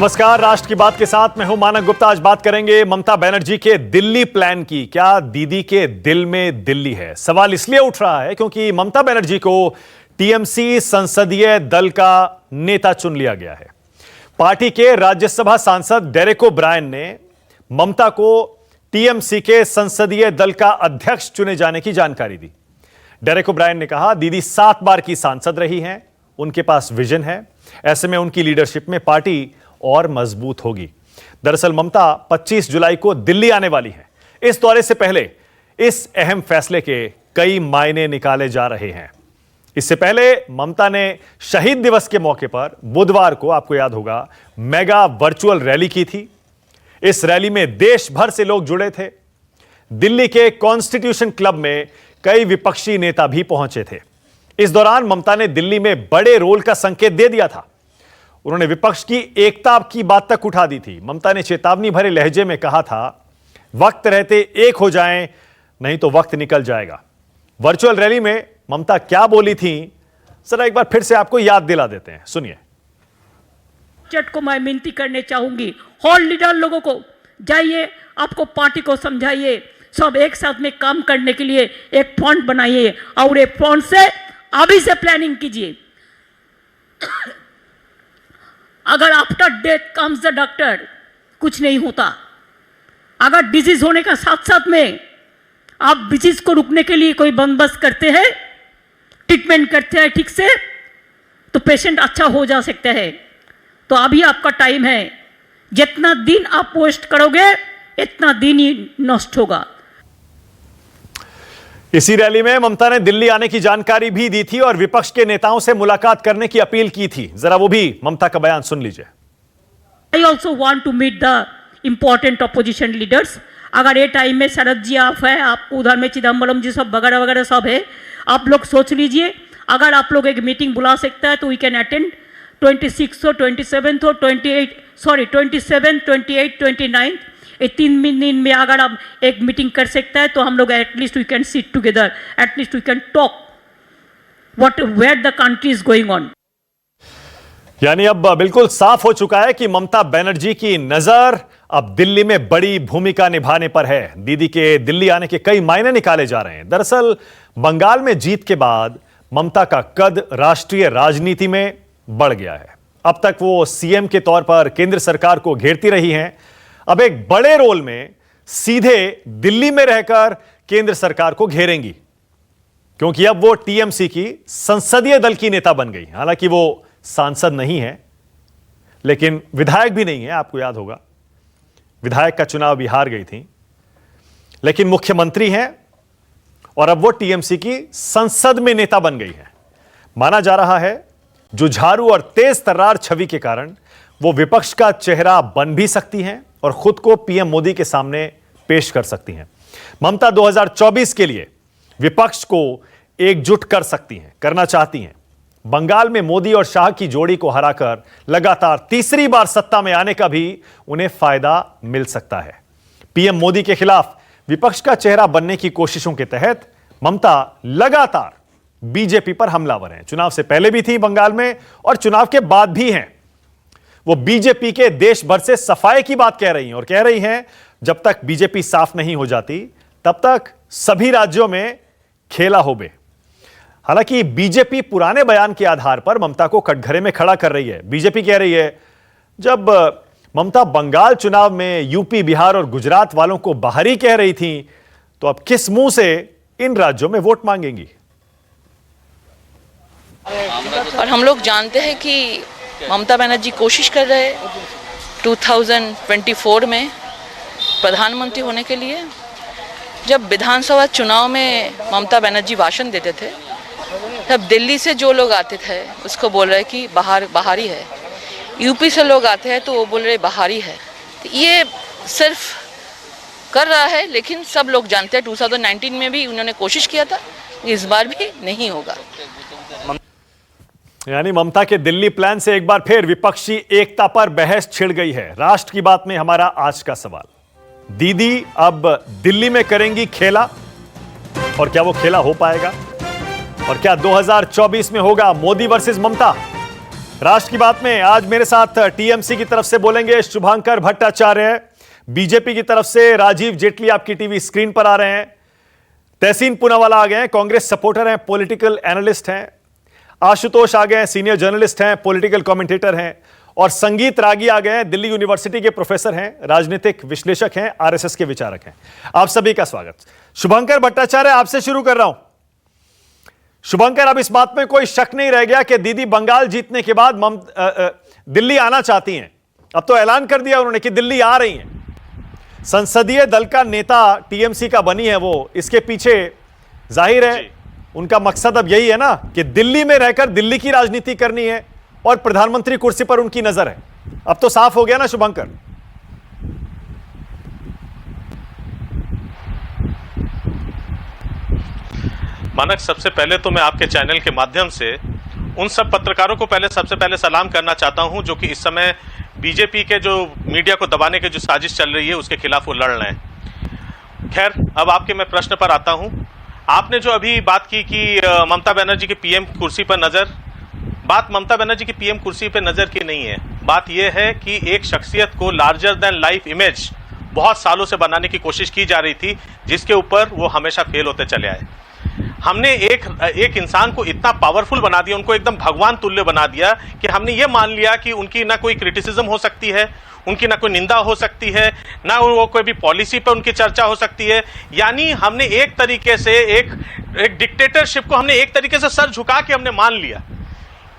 नमस्कार, राष्ट्र की बात के साथ मैं हूं मानक गुप्ता। आज बात करेंगे ममता बनर्जी के दिल्ली प्लान की। क्या दीदी के दिल में दिल्ली है? सवाल इसलिए उठ रहा है क्योंकि ममता बनर्जी को टीएमसी संसदीय दल का नेता चुन लिया गया है। पार्टी के राज्यसभा सांसद डेरेक ओब्रायन ने ममता को टीएमसी के संसदीय दल का अध्यक्ष चुने जाने की जानकारी दी। डेरेक ओब्रायन ने कहा, दीदी 7 बार की सांसद रही हैं, उनके पास विजन है, ऐसे में उनकी लीडरशिप में पार्टी और मजबूत होगी। दरअसल ममता 25 जुलाई को दिल्ली आने वाली है। इस दौरे से पहले इस अहम फैसले के कई मायने निकाले जा रहे हैं। इससे पहले ममता ने शहीद दिवस के मौके पर बुधवार को, आपको याद होगा, मेगा वर्चुअल रैली की थी। इस रैली में देश भर से लोग जुड़े थे। दिल्ली के कॉन्स्टिट्यूशन क्लब में कई विपक्षी नेता भी पहुंचे थे। इस दौरान ममता ने दिल्ली में बड़े रोल का संकेत दे दिया था। उन्होंने विपक्ष की एकता की बात तक उठा दी थी। ममता ने चेतावनी भरे लहजे में कहा था, वक्त रहते एक हो जाएं, नहीं तो वक्त निकल जाएगा। वर्चुअल रैली में ममता क्या बोली थी, जरा एक बार फिर से आपको याद दिला देते हैं, सुनिए। चट को मैं विनती करने चाहूंगी, हॉल लीडर लोगों को जाइए, आपको पार्टी को समझाइए, सब एक साथ में काम करने के लिए एक फंड बनाइए और एक फंड से अभी से प्लानिंग कीजिए। अगर after death comes the doctor, कुछ नहीं होता। अगर डिजीज होने का साथ साथ में आप डिजीज को रुकने के लिए कोई बंदोबस्त करते हैं, ट्रीटमेंट करते हैं ठीक से, तो पेशेंट अच्छा हो जा सकता है। तो अभी आपका टाइम है, जितना दिन आप पोस्ट करोगे इतना दिन ही नष्ट होगा। इसी रैली में ममता ने दिल्ली आने की जानकारी भी दी थी और विपक्ष के नेताओं से मुलाकात करने की अपील की थी। जरा वो भी ममता का बयान सुन लीजिए। I also want to meet the important opposition leaders। अगर ये टाइम में शरद जी आप है, आप उधर में चिदम्बरम जी सब वगैरह वगैरह सब है, आप लोग सोच लीजिए। अगर आप लोग एक मीटिंग बुला सकता है तो वी कैन अटेंड 26 और 27 और 27, 28, 29। ये 3 दिन में अगर आप एक मीटिंग कर सकता है तो हम लोग at least we can sit together, at least we can talk where the country is going on. यानी अब बिल्कुल साफ हो चुका है कि ममता बनर्जी की नजर अब दिल्ली में बड़ी भूमिका निभाने पर है। दीदी के दिल्ली आने के कई मायने निकाले जा रहे हैं। दरअसल बंगाल में जीत के बाद ममता का कद राष्ट्रीय राजनीति में बढ़ गया है। अब तक वो सीएम के तौर पर केंद्र सरकार को घेरती रही हैं। अब एक बड़े रोल में सीधे दिल्ली में रहकर केंद्र सरकार को घेरेंगी, क्योंकि अब वो टीएमसी की संसदीय दल की नेता बन गई। हालांकि वो सांसद नहीं है, लेकिन विधायक भी नहीं है। आपको याद होगा, विधायक का चुनाव भी हार गई थी, लेकिन मुख्यमंत्री हैं और अब वो टीएमसी की संसद में नेता बन गई है। माना जा रहा है जुझारू और तेज तर्रार छवि के कारण वो विपक्ष का चेहरा बन भी सकती हैं और खुद को पीएम मोदी के सामने पेश कर सकती हैं। ममता 2024 के लिए विपक्ष को एकजुट कर सकती हैं, करना चाहती हैं। बंगाल में मोदी और शाह की जोड़ी को हराकर लगातार तीसरी बार सत्ता में आने का भी उन्हें फायदा मिल सकता है। पीएम मोदी के खिलाफ विपक्ष का चेहरा बनने की कोशिशों के तहत ममता लगातार बीजेपी पर हमलावर हैं। चुनाव से पहले भी थी बंगाल में और चुनाव के बाद भी हैं। वो बीजेपी के देश भर से सफाई की बात कह रही हैं और कह रही हैं, जब तक बीजेपी साफ नहीं हो जाती तब तक सभी राज्यों में खेला होबे। हालांकि बीजेपी पुराने बयान के आधार पर ममता को कटघरे में खड़ा कर रही है। बीजेपी कह रही है, जब ममता बंगाल चुनाव में यूपी, बिहार और गुजरात वालों को बाहरी कह रही थी, तो अब किस मुंह से इन राज्यों में वोट मांगेंगी। और हम लोग जानते हैं कि ममता बनर्जी कोशिश कर रहे हैं 2024 में प्रधानमंत्री होने के लिए। जब विधानसभा चुनाव में ममता बनर्जी भाषण देते थे, तब दिल्ली से जो लोग आते थे उसको बोल रहे कि बाहरी है, यूपी से लोग आते हैं तो वो बोल रहे बाहरी है। तो ये सिर्फ कर रहा है, लेकिन सब लोग जानते हैं 2019 में भी उन्होंने कोशिश किया था, इस बार भी नहीं होगा। यानी ममता के दिल्ली प्लान से एक बार फिर विपक्षी एकता पर बहस छिड़ गई है। राष्ट्र की बात में हमारा आज का सवाल, दीदी अब दिल्ली में करेंगी खेला, और क्या वो खेला हो पाएगा? और क्या 2024 में होगा मोदी वर्सेस ममता? राष्ट्र की बात में आज मेरे साथ टीएमसी की तरफ से बोलेंगे शुभंकर भट्टाचार्य, बीजेपी की तरफ से राजीव जेटली आपकी टीवी स्क्रीन पर आ रहे हैं, तहसीन पूनावाला आ गए हैं, कांग्रेस सपोर्टर हैं, पॉलिटिकल एनालिस्ट हैं, आशुतोष आ गए हैं, सीनियर जर्नलिस्ट हैं, पॉलिटिकल कमेंटेटर हैं, और संगीत रागी आ गए हैं, दिल्ली यूनिवर्सिटी के प्रोफेसर हैं, राजनीतिक विश्लेषक हैं, आरएसएस के विचारक हैं। आप सभी का स्वागत। शुभंकर भट्टाचार्य, आपसे शुरू कर रहा हूं। शुभंकर, अब इस बात में कोई शक नहीं रह गया कि दीदी बंगाल जीतने के बाद दिल्ली आना चाहती हैं। अब तो ऐलान कर दिया उन्होंने कि दिल्ली आ रही हैं। संसदीय दल का नेता टीएमसी का बनी है वो, इसके पीछे जाहिर है उनका मकसद अब यही है ना कि दिल्ली में रहकर दिल्ली की राजनीति करनी है और प्रधानमंत्री कुर्सी पर उनकी नजर है। अब तो साफ हो गया ना शुभंकर? मानक, सबसे पहले तो मैं आपके चैनल के माध्यम से उन सब पत्रकारों को सबसे पहले सलाम करना चाहता हूं जो कि इस समय बीजेपी के जो मीडिया को दबाने की जो साजिश चल रही है उसके खिलाफ वो लड़ रहे हैं। खैर, अब आपके मैं प्रश्न पर आता हूं। आपने जो अभी बात की कि ममता बनर्जी की पीएम कुर्सी पर नजर, बात ममता बनर्जी की पीएम कुर्सी पर नजर की नहीं है। बात यह है कि एक शख्सियत को लार्जर देन लाइफ इमेज बहुत सालों से बनाने की कोशिश की जा रही थी, जिसके ऊपर वो हमेशा फेल होते चले आए। हमने एक इंसान को इतना पावरफुल बना दिया, उनको एकदम भगवान तुल्य बना दिया कि हमने ये मान लिया कि उनकी ना कोई क्रिटिसिज्म हो सकती है, उनकी ना कोई निंदा हो सकती है, ना वो कोई भी पॉलिसी पर उनकी चर्चा हो सकती है। यानी हमने एक तरीके से एक डिक्टेटरशिप को हमने एक तरीके से सर झुका के हमने मान लिया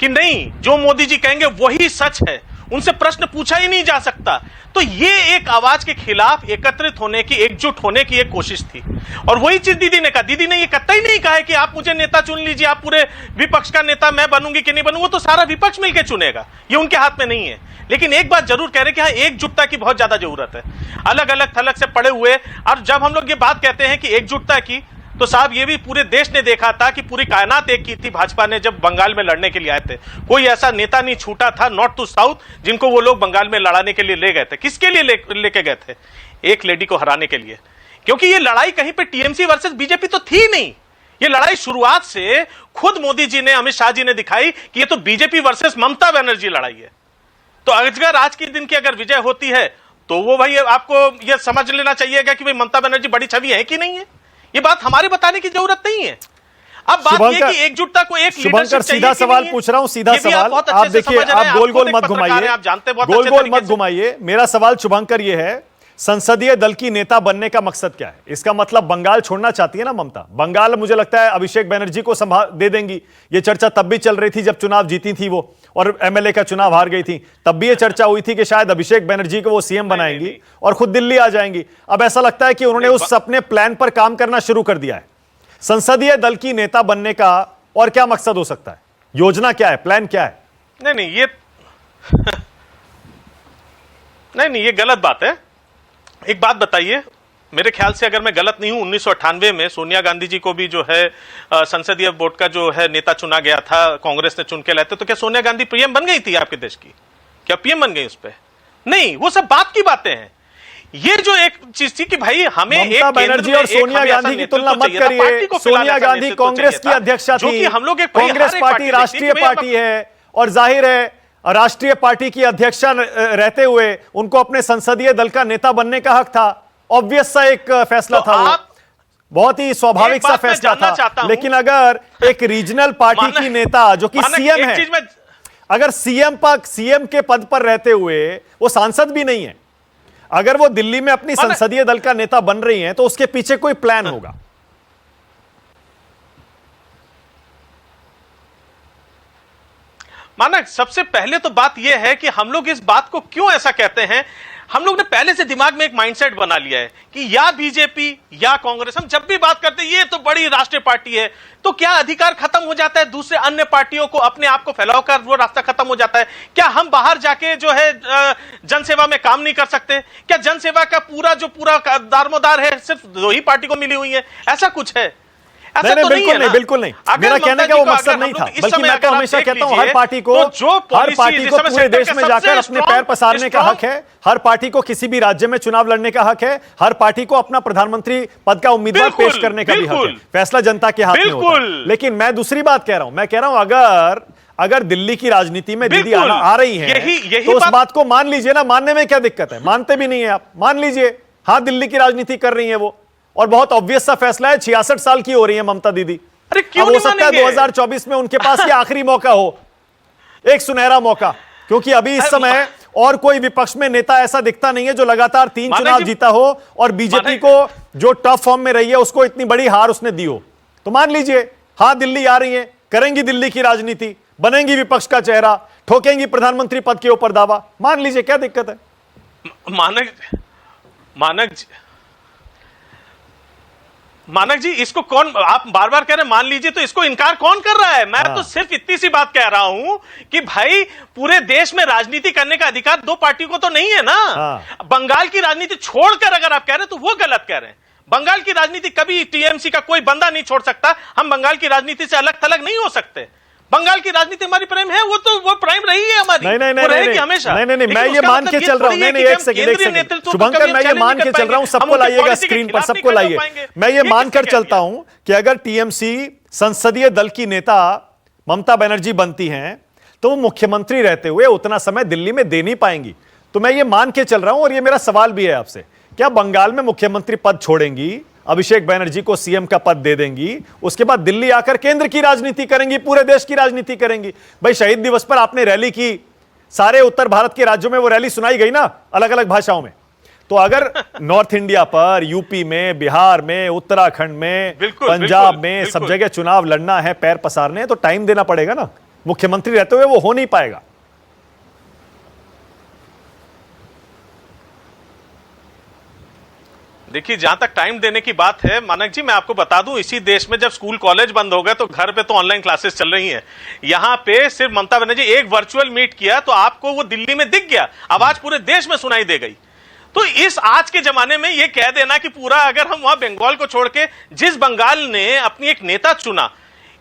कि नहीं, जो मोदी जी कहेंगे वही सच है, उनसे प्रश्न पूछा ही नहीं जा सकता। तो ये एक आवाज के खिलाफ एकत्रित होने की, एकजुट होने की एक कोशिश थी। और वही चीज दीदी ने कहा। दीदी ने ये कतई नहीं कहा है कि आप मुझे नेता चुन लीजिए, आप पूरे विपक्ष का नेता मैं बनूंगी कि नहीं बनूंगी, वो तो सारा विपक्ष मिलकर चुनेगा, ये उनके हाथ में नहीं है। लेकिन एक बात जरूर कह रहे कि हाँ, एकजुटता की बहुत ज्यादा जरूरत है। अलग अलग थलग से पड़े हुए, और जब हम लोग ये बात कहते हैं कि एकजुटता की, तो साहब ये भी पूरे देश ने देखा था कि पूरी कायनात एक की थी भाजपा ने जब बंगाल में लड़ने के लिए आए थे। कोई ऐसा नेता नहीं छूटा था नॉर्थ टू साउथ जिनको वो लोग बंगाल में लड़ाने के लिए ले गए थे। किसके लिए लेके गए थे? एक लेडी को हराने के लिए। क्योंकि ये लड़ाई कहीं पे टीएमसी वर्सेस बीजेपी तो थी नहीं। ये लड़ाई शुरुआत से खुद मोदी जी ने, अमित शाह जी ने दिखाई कि ये तो बीजेपी वर्सेस ममता बनर्जी लड़ाई है। तो अगर आज के दिन की अगर विजय होती है तो वो भाई आपको ये समझ लेना चाहिएगा कि भाई ममता बनर्जी बड़ी छवि है कि नहीं है। ये बात हमारे बताने की जरूरत नहीं है। अब बात ये कि एकजुटता को एक शुभंकर, सीधा सवाल पूछ रहा हूं, सीधा सवाल। आप देखिए, आप गोल गोल मत घुमाइए, गोल गोल मत घुमाइए। मेरा सवाल शुभंकर ये है, संसदीय दल की नेता बनने का मकसद क्या है? इसका मतलब बंगाल छोड़ना चाहती है ना ममता? बंगाल मुझे लगता है अभिषेक बनर्जी को संभाल दे देंगी। ये चर्चा तब भी चल रही थी जब चुनाव जीती थी वो और एमएलए का चुनाव हार गई थी, तब भी ये चर्चा हुई थी कि शायद अभिषेक बनर्जी को वो सीएम बनाएंगी और खुद दिल्ली आ जाएंगी। अब ऐसा लगता है कि उन्होंने उस अपने प्लान पर काम करना शुरू कर दिया है। संसदीय दल की नेता बनने का और क्या मकसद हो सकता है? योजना क्या है, प्लान क्या है? नहीं ये नहीं, ये गलत बात है। एक बात बताइए, मेरे ख्याल से अगर मैं गलत नहीं हूं, 1998 में सोनिया गांधी जी को भी जो है संसदीय बोर्ड का जो है नेता चुना गया था, कांग्रेस ने चुन के लाए थे। तो क्या सोनिया गांधी पीएम बन गई थी आपके देश की? क्या पीएम बन गई उस पर? नहीं, वो सब बात की बातें हैं। ये जो एक चीज थी कि भाई हमें ममता बनर्जी और सोनिया गांधी की तुलना मत करिए। सोनिया गांधी कांग्रेस की अध्यक्षा थी, हम लोग कांग्रेस पार्टी राष्ट्रीय पार्टी है और जाहिर है राष्ट्रीय पार्टी की अध्यक्षा रहते हुए उनको अपने संसदीय दल का नेता बनने का हक था। ऑब्वियस सा एक फैसला था वो, बहुत ही स्वाभाविक सा फैसला था। लेकिन अगर एक रीजनल पार्टी की नेता जो कि सीएम है, अगर सीएम के पद पर रहते हुए वो सांसद भी नहीं है, अगर वो दिल्ली में अपनी संसदीय दल का नेता बन रही हैं तो उसके पीछे कोई प्लान होगा। मानक, सबसे पहले तो बात यह है कि हम लोग इस बात को क्यों ऐसा कहते हैं। हम लोग ने पहले से दिमाग में एक माइंडसेट बना लिया है कि या बीजेपी या कांग्रेस। हम जब भी बात करते हैं ये तो बड़ी राष्ट्रीय पार्टी है, तो क्या अधिकार खत्म हो जाता है दूसरे अन्य पार्टियों को अपने आप को फैलाव कर, वो रास्ता खत्म हो जाता है? क्या हम बाहर जाके जो है जनसेवा में काम नहीं कर सकते? क्या जनसेवा का पूरा दारोमदार है सिर्फ दो ही पार्टी को मिली हुई है? ऐसा कुछ है? नहीं, बिल्कुल नहीं। मेरा कहने का वो मकसद नहीं था, बल्कि मैं तो हमेशा कहता हूं हर पार्टी को पूरे देश में जाकर अपने पैर पसारने का हक है। हर पार्टी को किसी भी राज्य में चुनाव लड़ने का हक है। हर पार्टी को अपना प्रधानमंत्री पद का उम्मीदवार पेश करने का भी हक है। फैसला जनता के हाथ में होता है। लेकिन मैं दूसरी बात कह रहा हूं, मैं कह रहा हूं अगर दिल्ली की राजनीति में दीदी बिल्कुल, आ रही है यही तो उस बात को मान लीजिए ना। मानने में क्या दिक्कत है? मानते भी नहीं है आप, मान लीजिए हाँ दिल्ली की राजनीति कर रही है वो, और बहुत ऑब्वियस सा फैसला है। 66 साल की हो रही है ममता दीदी। अरे क्यों अब हो नहीं सकता है मानेंगे? 2024 में उनके पास ये आखिरी मौका हो, एक सुनहरा मौका, क्योंकि अभी इस समय और कोई विपक्ष में नेता ऐसा दिखता नहीं है जो लगातार 3 चुनाव जीता हो और बीजेपी को जो टफ फॉर्म में रही है उसको इतनी बड़ी हार उसने दी हो। तो मान लीजिए हाँ दिल्ली आ रही है, करेंगी दिल्ली की राजनीति, बनेंगी विपक्ष का चेहरा, ठोकेंगी प्रधानमंत्री पद के ऊपर दावा, मान लीजिए, क्या दिक्कत है? मानक जी, इसको कौन, आप बार बार कह रहे हैं मान लीजिए, तो इसको इनकार कौन कर रहा है? मैं तो सिर्फ इतनी सी बात कह रहा हूं कि भाई पूरे देश में राजनीति करने का अधिकार 2 पार्टियों को तो नहीं है ना। बंगाल की राजनीति छोड़कर अगर आप कह रहे हैं तो वो गलत कह रहे हैं। बंगाल की राजनीति कभी टीएमसी का कोई बंदा नहीं छोड़ सकता। हम बंगाल की राजनीति से अलग थलग नहीं हो सकते। बंगाल की राजनीति हमारी प्राइम है, वो प्राइम रही है हमारी। नहीं, रहेगी हमेशा। नहीं, मैं ये मान के चल रहा हूं। नहीं, एक सेकंड शुभंकर, मैं ये मान के चल रहा हूं, सबको लाइएगा स्क्रीन पर, सबको लाइए। मैं ये मानकर चलता हूं कि अगर टीएमसी संसदीय दल की नेता ममता बनर्जी बनती हैं तो वो मुख्यमंत्री रहते हुए उतना समय दिल्ली में दे नहीं पाएंगी। तो मैं ये मान के चल रहा हूं, और ये मेरा सवाल भी है आपसे, क्या बंगाल में मुख्यमंत्री पद छोड़ेंगी, अभिषेक बनर्जी को सीएम का पद दे देंगी, उसके बाद दिल्ली आकर केंद्र की राजनीति करेंगी, पूरे देश की राजनीति करेंगी? भाई शहीद दिवस पर आपने रैली की, सारे उत्तर भारत के राज्यों में वो रैली सुनाई गई ना, अलग अलग भाषाओं में। तो अगर नॉर्थ इंडिया पर, यूपी में, बिहार में, उत्तराखंड में, पंजाब में, सब जगह चुनाव लड़ना है, पैर पसारने हैं, तो टाइम देना पड़ेगा ना। मुख्यमंत्री रहते हुए वो हो नहीं पाएगा। देखिए, जहां तक टाइम देने की बात है मानक जी, मैं आपको बता दूं, इसी देश में जब स्कूल कॉलेज बंद हो गए तो घर पे तो ऑनलाइन क्लासेस चल रही हैं। यहां पे सिर्फ ममता बनर्जी एक वर्चुअल मीट किया तो आपको वो दिल्ली में दिख गया, आवाज पूरे देश में सुनाई दे गई। तो इस आज के जमाने में ये कह देना कि पूरा, अगर हम वहां बंगाल को छोड़ के, जिस बंगाल ने अपनी एक नेता चुना,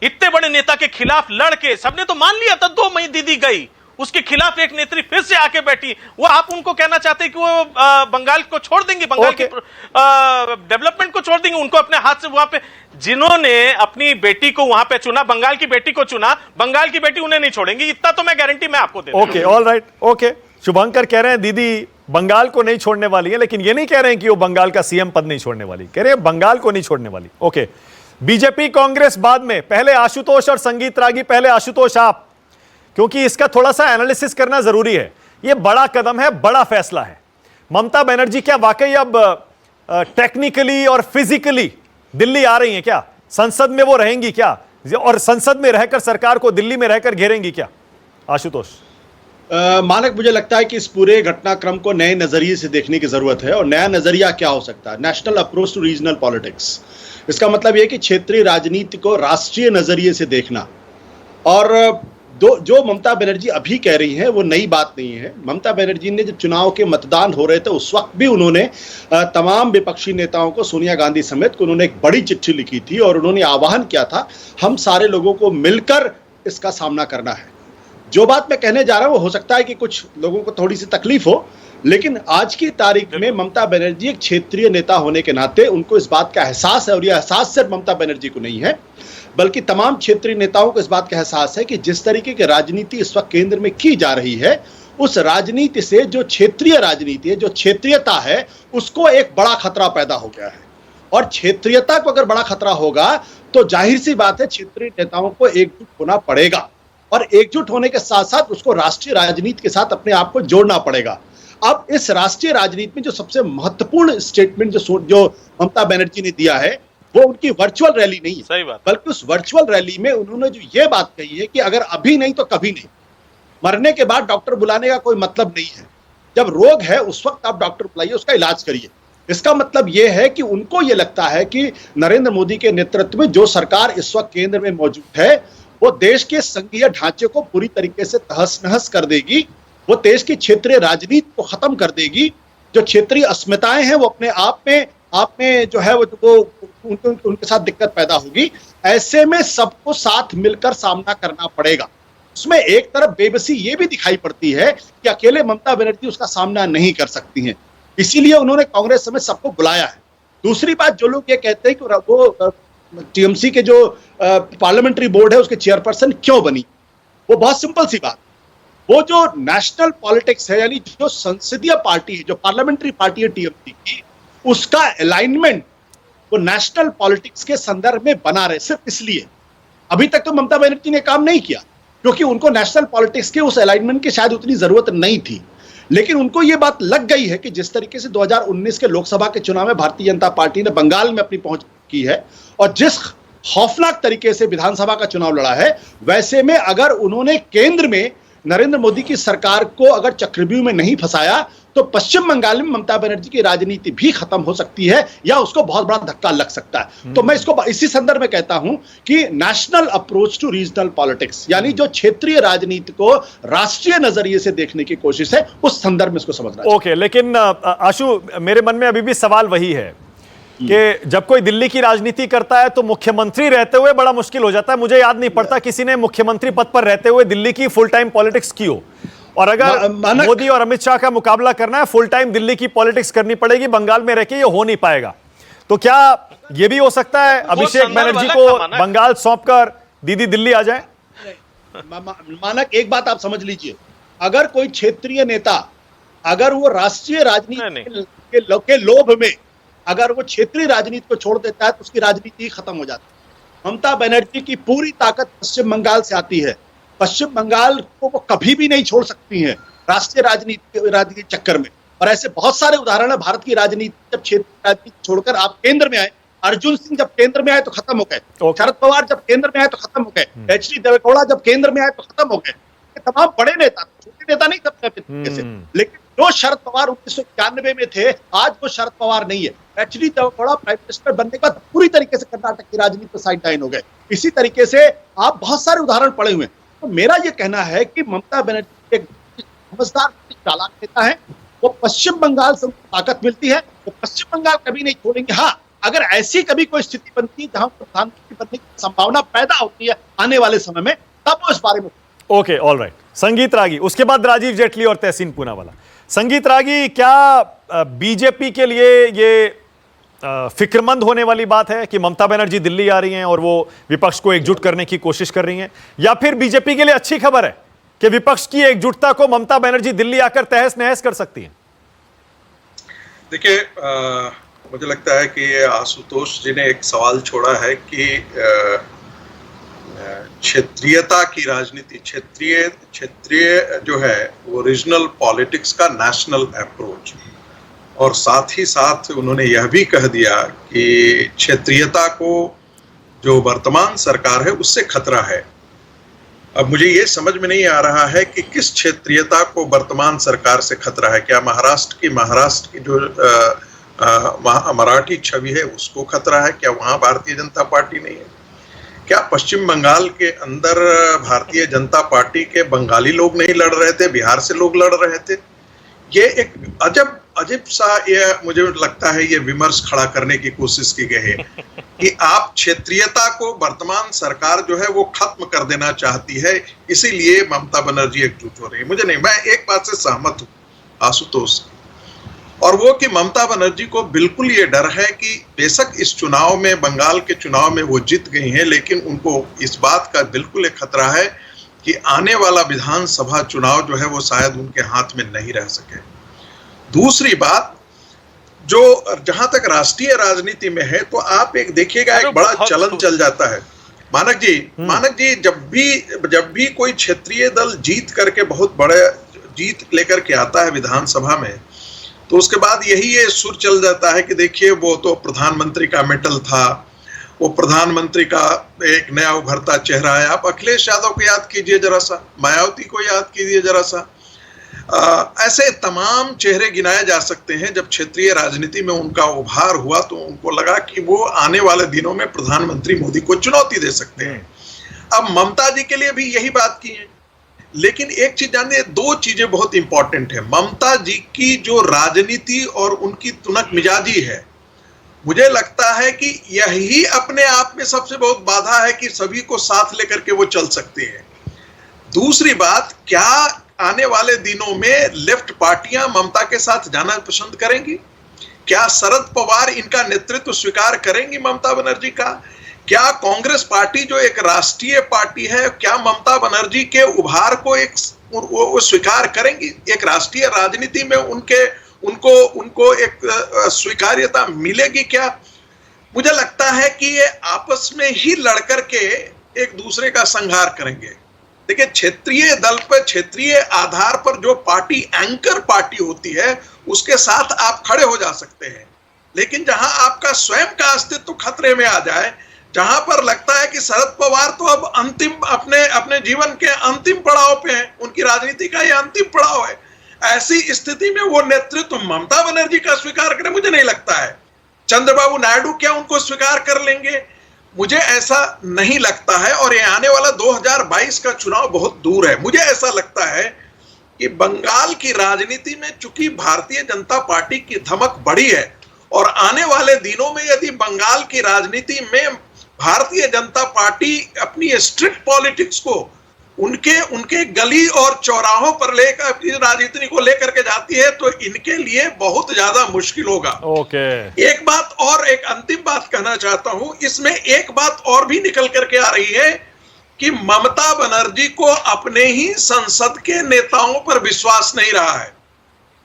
इतने बड़े नेता के खिलाफ लड़के, सबने तो मान लिया था 2 मई दीदी गई, उसके खिलाफ एक नेत्री फिर से आके बैठी, वो आप उनको कहना चाहते हैं कि वो बंगाल को छोड़ देंगे, बंगाल के डेवलपमेंट को छोड़ देंगे, उनको अपने हाथ से वहां पे, जिन्होंने अपनी बेटी को वहां पे चुना, बंगाल की बेटी को चुना, बंगाल की बेटी उन्हें नहीं छोड़ेंगी, इतना तो मैं गारंटी मैं आपको दे दूं। Okay, all right, okay. Shubhankar कह रहे हैं दीदी बंगाल को नहीं छोड़ने वाली है, लेकिन ये नहीं कह रहे हैं कि वो बंगाल का सीएम पद नहीं छोड़ने वाली, कह रहे हैं बंगाल को नहीं छोड़ने वाली। ओके, बीजेपी कांग्रेस बाद में, पहले आशुतोष और संगीत रागी। पहले आशुतोष आप, क्योंकि इसका थोड़ा सा एनालिसिस करना जरूरी है। यह बड़ा कदम है, बड़ा फैसला है। ममता बनर्जी क्या वाकई अब टेक्निकली और फिजिकली दिल्ली आ रही हैं क्या? संसद में वो रहेंगी क्या, और संसद में रहकर सरकार को दिल्ली में रहकर घेरेंगी क्या? आशुतोष। मानक, मुझे लगता है कि इस पूरे घटनाक्रम को नए नजरिए से देखने की जरूरत है। और नया नजरिया क्या हो सकता है? National approach to regional politics. इसका मतलब यह कि क्षेत्रीय राजनीति को राष्ट्रीय नजरिए से देखना। और जो ममता बनर्जी अभी कह रही हैं वो नई बात नहीं है। ममता बनर्जी ने जब चुनाव के मतदान हो रहे थे उस वक्त भी उन्होंने तमाम विपक्षी नेताओं को, सोनिया गांधी समेत को, उन्होंने एक बड़ी चिट्ठी लिखी थी और उन्होंने आह्वान किया था हम सारे लोगों को मिलकर इसका सामना करना है। जो बात मैं कहने जा रहा हूं, हो सकता है कि कुछ लोगों को थोड़ी सी तकलीफ हो, लेकिन आज की तारीख में ममता बनर्जी एक क्षेत्रीय नेता होने के नाते उनको इस बात का एहसास है, और यह एहसास सिर्फ ममता बनर्जी को नहीं है बल्कि तमाम क्षेत्रीय नेताओं को इस बात का एहसास है कि जिस तरीके की राजनीति इस वक्त केंद्र में की जा रही है, उस राजनीति से जो क्षेत्रीय राजनीति है, जो क्षेत्रीयता है, उसको एक बड़ा खतरा पैदा हो गया है। और क्षेत्रीयता को अगर बड़ा खतरा होगा तो जाहिर सी बात है क्षेत्रीय नेताओं को एकजुट होना पड़ेगा, और एकजुट होने के साथ साथ उसको राष्ट्रीय राजनीति के साथ अपने आप को जोड़ना पड़ेगा। अब इस राष्ट्रीय राजनीति में जो सबसे महत्वपूर्ण स्टेटमेंट जो ममता बनर्जी ने दिया है वो उनकी वर्चुअल रैली नहीं है, सही बात, बल्कि उस वर्चुअल रैली में उन्होंने जो ये बात कही है कि अगर अभी नहीं तो कभी नहीं, मरने के बाद डॉक्टर बुलाने का कोई मतलब नहीं है। जब रोग है उस वक्त आप डॉक्टर बुलाइए, उसका इलाज करिए। इसका मतलब यह है कि उनको ये लगता है कि नरेंद्र मोदी के नेतृत्व में जो सरकार इस वक्त केंद्र में मौजूद है वो देश के संघीय ढांचे को पूरी तरीके से तहस नहस कर देगी, वो देश की क्षेत्रीय राजनीति को खत्म कर देगी। जो क्षेत्रीय अस्मिताएं हैं वो अपने आप में जो है वो उनके साथ दिक्कत पैदा होगी। ऐसे में सबको साथ मिलकर सामना करना पड़ेगा। उसमें एक तरफ बेबसी ये भी दिखाई पड़ती है कि अकेले ममता बनर्जी उसका सामना नहीं कर सकती हैं, इसीलिए उन्होंने कांग्रेस समेत सबको बुलाया है। दूसरी बात, जो लोग ये कहते हैं कि वो टीएमसी के जो पार्लियामेंट्री बोर्ड है उसके चेयरपर्सन क्यों बनी, वो बहुत सिंपल सी बात, वो जो नेशनल पॉलिटिक्स है, यानी जो संसदीय पार्टी है, जो पार्लियामेंट्री पार्टी है टीएमसी की, उसका अलाइनमेंट वो नेशनल पॉलिटिक्स के संदर्भ में बना रहे। सिर्फ इसलिए अभी तक तो ममता बनर्जी ने काम नहीं किया, क्योंकि उनको नेशनल पॉलिटिक्स के उस अलाइनमेंट की शायद उतनी जरूरत नहीं थी। लेकिन उनको यह बात लग गई है कि जिस तरीके से 2019 के लोकसभा के चुनाव में भारतीय जनता पार्टी ने बंगाल में अपनी पहुंच की है और जिस खौफनाक तरीके से विधानसभा का चुनाव लड़ा है, वैसे में अगर उन्होंने केंद्र में नरेंद्र मोदी की सरकार को अगर चक्रव्यूह में नहीं फंसाया तो पश्चिम बंगाल में ममता बनर्जी की राजनीति भी खत्म हो सकती है या उसको बहुत बड़ा धक्का लग सकता है। तो मैं इसको इसी संदर्भ में कहता हूं कि national approach to regional politics, यानी जो क्षेत्रीय राजनीति को राष्ट्रीय नजरिए से देखने की कोशिश है, उस संदर्भ में इसको समझना चाहिए। ओके, लेकिन आशु, मेरे मन में अभी भी सवाल वही है कि जब कोई दिल्ली की राजनीति करता है तो मुख्यमंत्री रहते हुए बड़ा मुश्किल हो जाता है। मुझे याद नहीं पड़ता किसी ने मुख्यमंत्री पद पर रहते हुए दिल्ली की फुल टाइम पॉलिटिक्स की हो। और अगर मोदी और अमित शाह का मुकाबला करना है, फुल टाइम दिल्ली की पॉलिटिक्स करनी पड़ेगी, बंगाल में रहकर ये हो नहीं पाएगा। तो क्या ये भी हो सकता है अभिषेक बनर्जी को बंगाल सौंपकर दीदी दिल्ली आ जाए? मानक, एक बात आप समझ लीजिए, अगर कोई क्षेत्रीय नेता अगर वो राष्ट्रीय राजनीति के लोभ में अगर वो क्षेत्रीय राजनीति को छोड़ देता है तो उसकी राजनीति खत्म हो जाती है। ममता बनर्जी की पूरी ताकत पश्चिम बंगाल से आती है। पश्चिम बंगाल को वो कभी भी नहीं छोड़ सकती हैं राष्ट्रीय राजनीति चक्कर में। और ऐसे बहुत सारे उदाहरण है भारत की राजनीति, जब क्षेत्रीय राजनीति छोड़कर आप केंद्र में आए। अर्जुन सिंह जब केंद्र में आए तो खत्म हो गए, शरद पवार जब केंद्र में आए तो खत्म हो गए, एच डी देवेगौड़ा जब केंद्र में आए तो खत्म हो गए। तमाम बड़े नेता, छोटे नेता नहीं सब, लेकिन जो शरद पवार 1991 में थे, आज वो शरद पवार नहीं है। H D Deve Gowda prime minister बनने के बाद पूरी तरीके से कर्नाटक की राजनीति पर साइड लाइन हो गए। इसी तरीके से आप बहुत सारे उदाहरण पड़े हुए हैं। तो मेरा ये कहना है कि ममता बनर्जी एक समझदार चालाक नेता है। वो पश्चिम बंगाल से ताकत मिलती है, वो पश्चिम बंगाल कभी नहीं छोड़ेंगे। हाँ, अगर ऐसी कभी कोई स्थिति बनती है जहां प्रधानमंत्री बनने की संभावना पैदा होती है आने वाले समय में, तब वो इस बारे में। Okay, all right. संगीत रागी, उसके बाद राजीव जेटली और तहसीन पूनावाला। संगीत रागी, क्या बीजेपी के लिए ये फिक्रमंद होने वाली बात है कि ममता बनर्जी दिल्ली आ रही हैं और वो विपक्ष को एकजुट करने की कोशिश कर रही हैं, या फिर बीजेपी के लिए अच्छी खबर है कि विपक्ष की एकजुटता को ममता बनर्जी दिल्ली आकर तहस नहस कर सकती हैं? देखिए, मुझे लगता है कि आशुतोष जी ने एक सवाल छोड़ा है कि क्षेत्रीयता की राजनीति, क्षेत्रीय जो है वो रीजनल पॉलिटिक्स का नेशनल अप्रोच, और साथ ही साथ उन्होंने यह भी कह दिया कि क्षेत्रीयता को जो वर्तमान सरकार है उससे खतरा है। अब मुझे ये समझ में नहीं आ रहा है कि किस क्षेत्रीयता को वर्तमान सरकार से खतरा है। क्या महाराष्ट्र की जो मराठी छवि है उसको खतरा है? क्या वहाँ भारतीय जनता पार्टी नहीं है? क्या पश्चिम बंगाल के अंदर भारतीय जनता पार्टी के बंगाली लोग नहीं लड़ रहे थे, बिहार से लोग लड़ रहे थे? ये एक अजब सा ये मुझे लगता है ये विमर्श खड़ा करने की कोशिश की गई है कि आप क्षेत्रीयता को वर्तमान सरकार जो है वो खत्म कर देना चाहती है, इसीलिए ममता बनर्जी एकजुट हो रही है। मुझे नहीं, मैं एक बात से सहमत हूँ आशुतोष, और वो कि ममता बनर्जी को बिल्कुल ये डर है कि बेशक इस चुनाव में, बंगाल के चुनाव में वो जीत गई हैं, लेकिन उनको इस बात का बिल्कुल एक खतरा है कि आने वाला विधानसभा चुनाव जो है वो शायद उनके हाथ में नहीं रह सके। दूसरी बात, जो जहां तक राष्ट्रीय राजनीति में है, तो आप एक देखिएगा, एक बड़ा चलन चल जाता है। मानक जी, जब भी कोई क्षेत्रीय दल जीत करके बहुत बड़े जीत लेकर के आता है विधानसभा में, तो उसके बाद यही ये सुर चल जाता है कि देखिए वो तो प्रधानमंत्री का मेटल था, वो प्रधानमंत्री का एक नया उभरता चेहरा है। आप अखिलेश यादव को याद कीजिए जरा सा, मायावती को याद कीजिए जरा सा, ऐसे तमाम चेहरे गिनाए जा सकते हैं। जब क्षेत्रीय राजनीति में उनका उभार हुआ तो उनको लगा कि वो आने वाले दिनों में प्रधानमंत्री मोदी को चुनौती दे सकते हैं। अब ममता जी के लिए भी यही बात की है, लेकिन एक चीज जानिए, दो चीजें बहुत इंपॉर्टेंट है। ममता जी की जो राजनीति और उनकी तुनक मिजाजी है, मुझे लगता है कि यही अपने आप में सबसे बहुत बाधा है कि सभी को साथ लेकर के वो चल सकते हैं। दूसरी बात, क्या आने वाले दिनों में लेफ्ट पार्टियां ममता के साथ जाना पसंद करेंगी? क्या शरद पवार इनका नेतृत्व स्वीकार करेंगी ममता बनर्जी का? क्या कांग्रेस पार्टी जो एक राष्ट्रीय पार्टी है, क्या ममता बनर्जी के उभार को वो स्वीकार करेंगी? एक राष्ट्रीय राजनीति में उनको एक स्वीकार्यता मिलेगी क्या? मुझे लगता है कि ये आपस में ही लड़कर के एक दूसरे का संहार करेंगे। देखिए, क्षेत्रीय दल पर, क्षेत्रीय आधार पर जो पार्टी एंकर पार्टी होती है उसके साथ आप खड़े हो जा सकते हैं, लेकिन जहां आपका स्वयं का अस्तित्व खतरे में आ जाए, जहां पर लगता है कि शरद पवार तो अब अंतिम अपने जीवन के अंतिम पड़ाव पे हैं, उनकी राजनीति का ये अंतिम पड़ाव है, ऐसी स्थिति में वो नेतृत्व ममता बनर्जी का स्वीकार करें, मुझे नहीं लगता है। चंद्रबाबू नायडू क्या उनको स्वीकार कर लेंगे? मुझे ऐसा नहीं लगता है। और ये आने वाला 2022 का चुनाव बहुत दूर है। मुझे ऐसा लगता है कि बंगाल की राजनीति में चूंकि भारतीय जनता पार्टी की धमक बढ़ी है, और आने वाले दिनों में यदि बंगाल की राजनीति में भारतीय जनता पार्टी अपनी स्ट्रीट पॉलिटिक्स को उनके गली और चौराहों पर लेकर अपनी राजनीति को लेकर के जाती है, तो इनके लिए बहुत ज्यादा मुश्किल होगा। एक बात और, एक अंतिम बात कहना चाहता हूं, इसमें एक बात और भी निकल करके आ रही है कि ममता बनर्जी को अपने ही संसद के नेताओं पर विश्वास नहीं रहा है।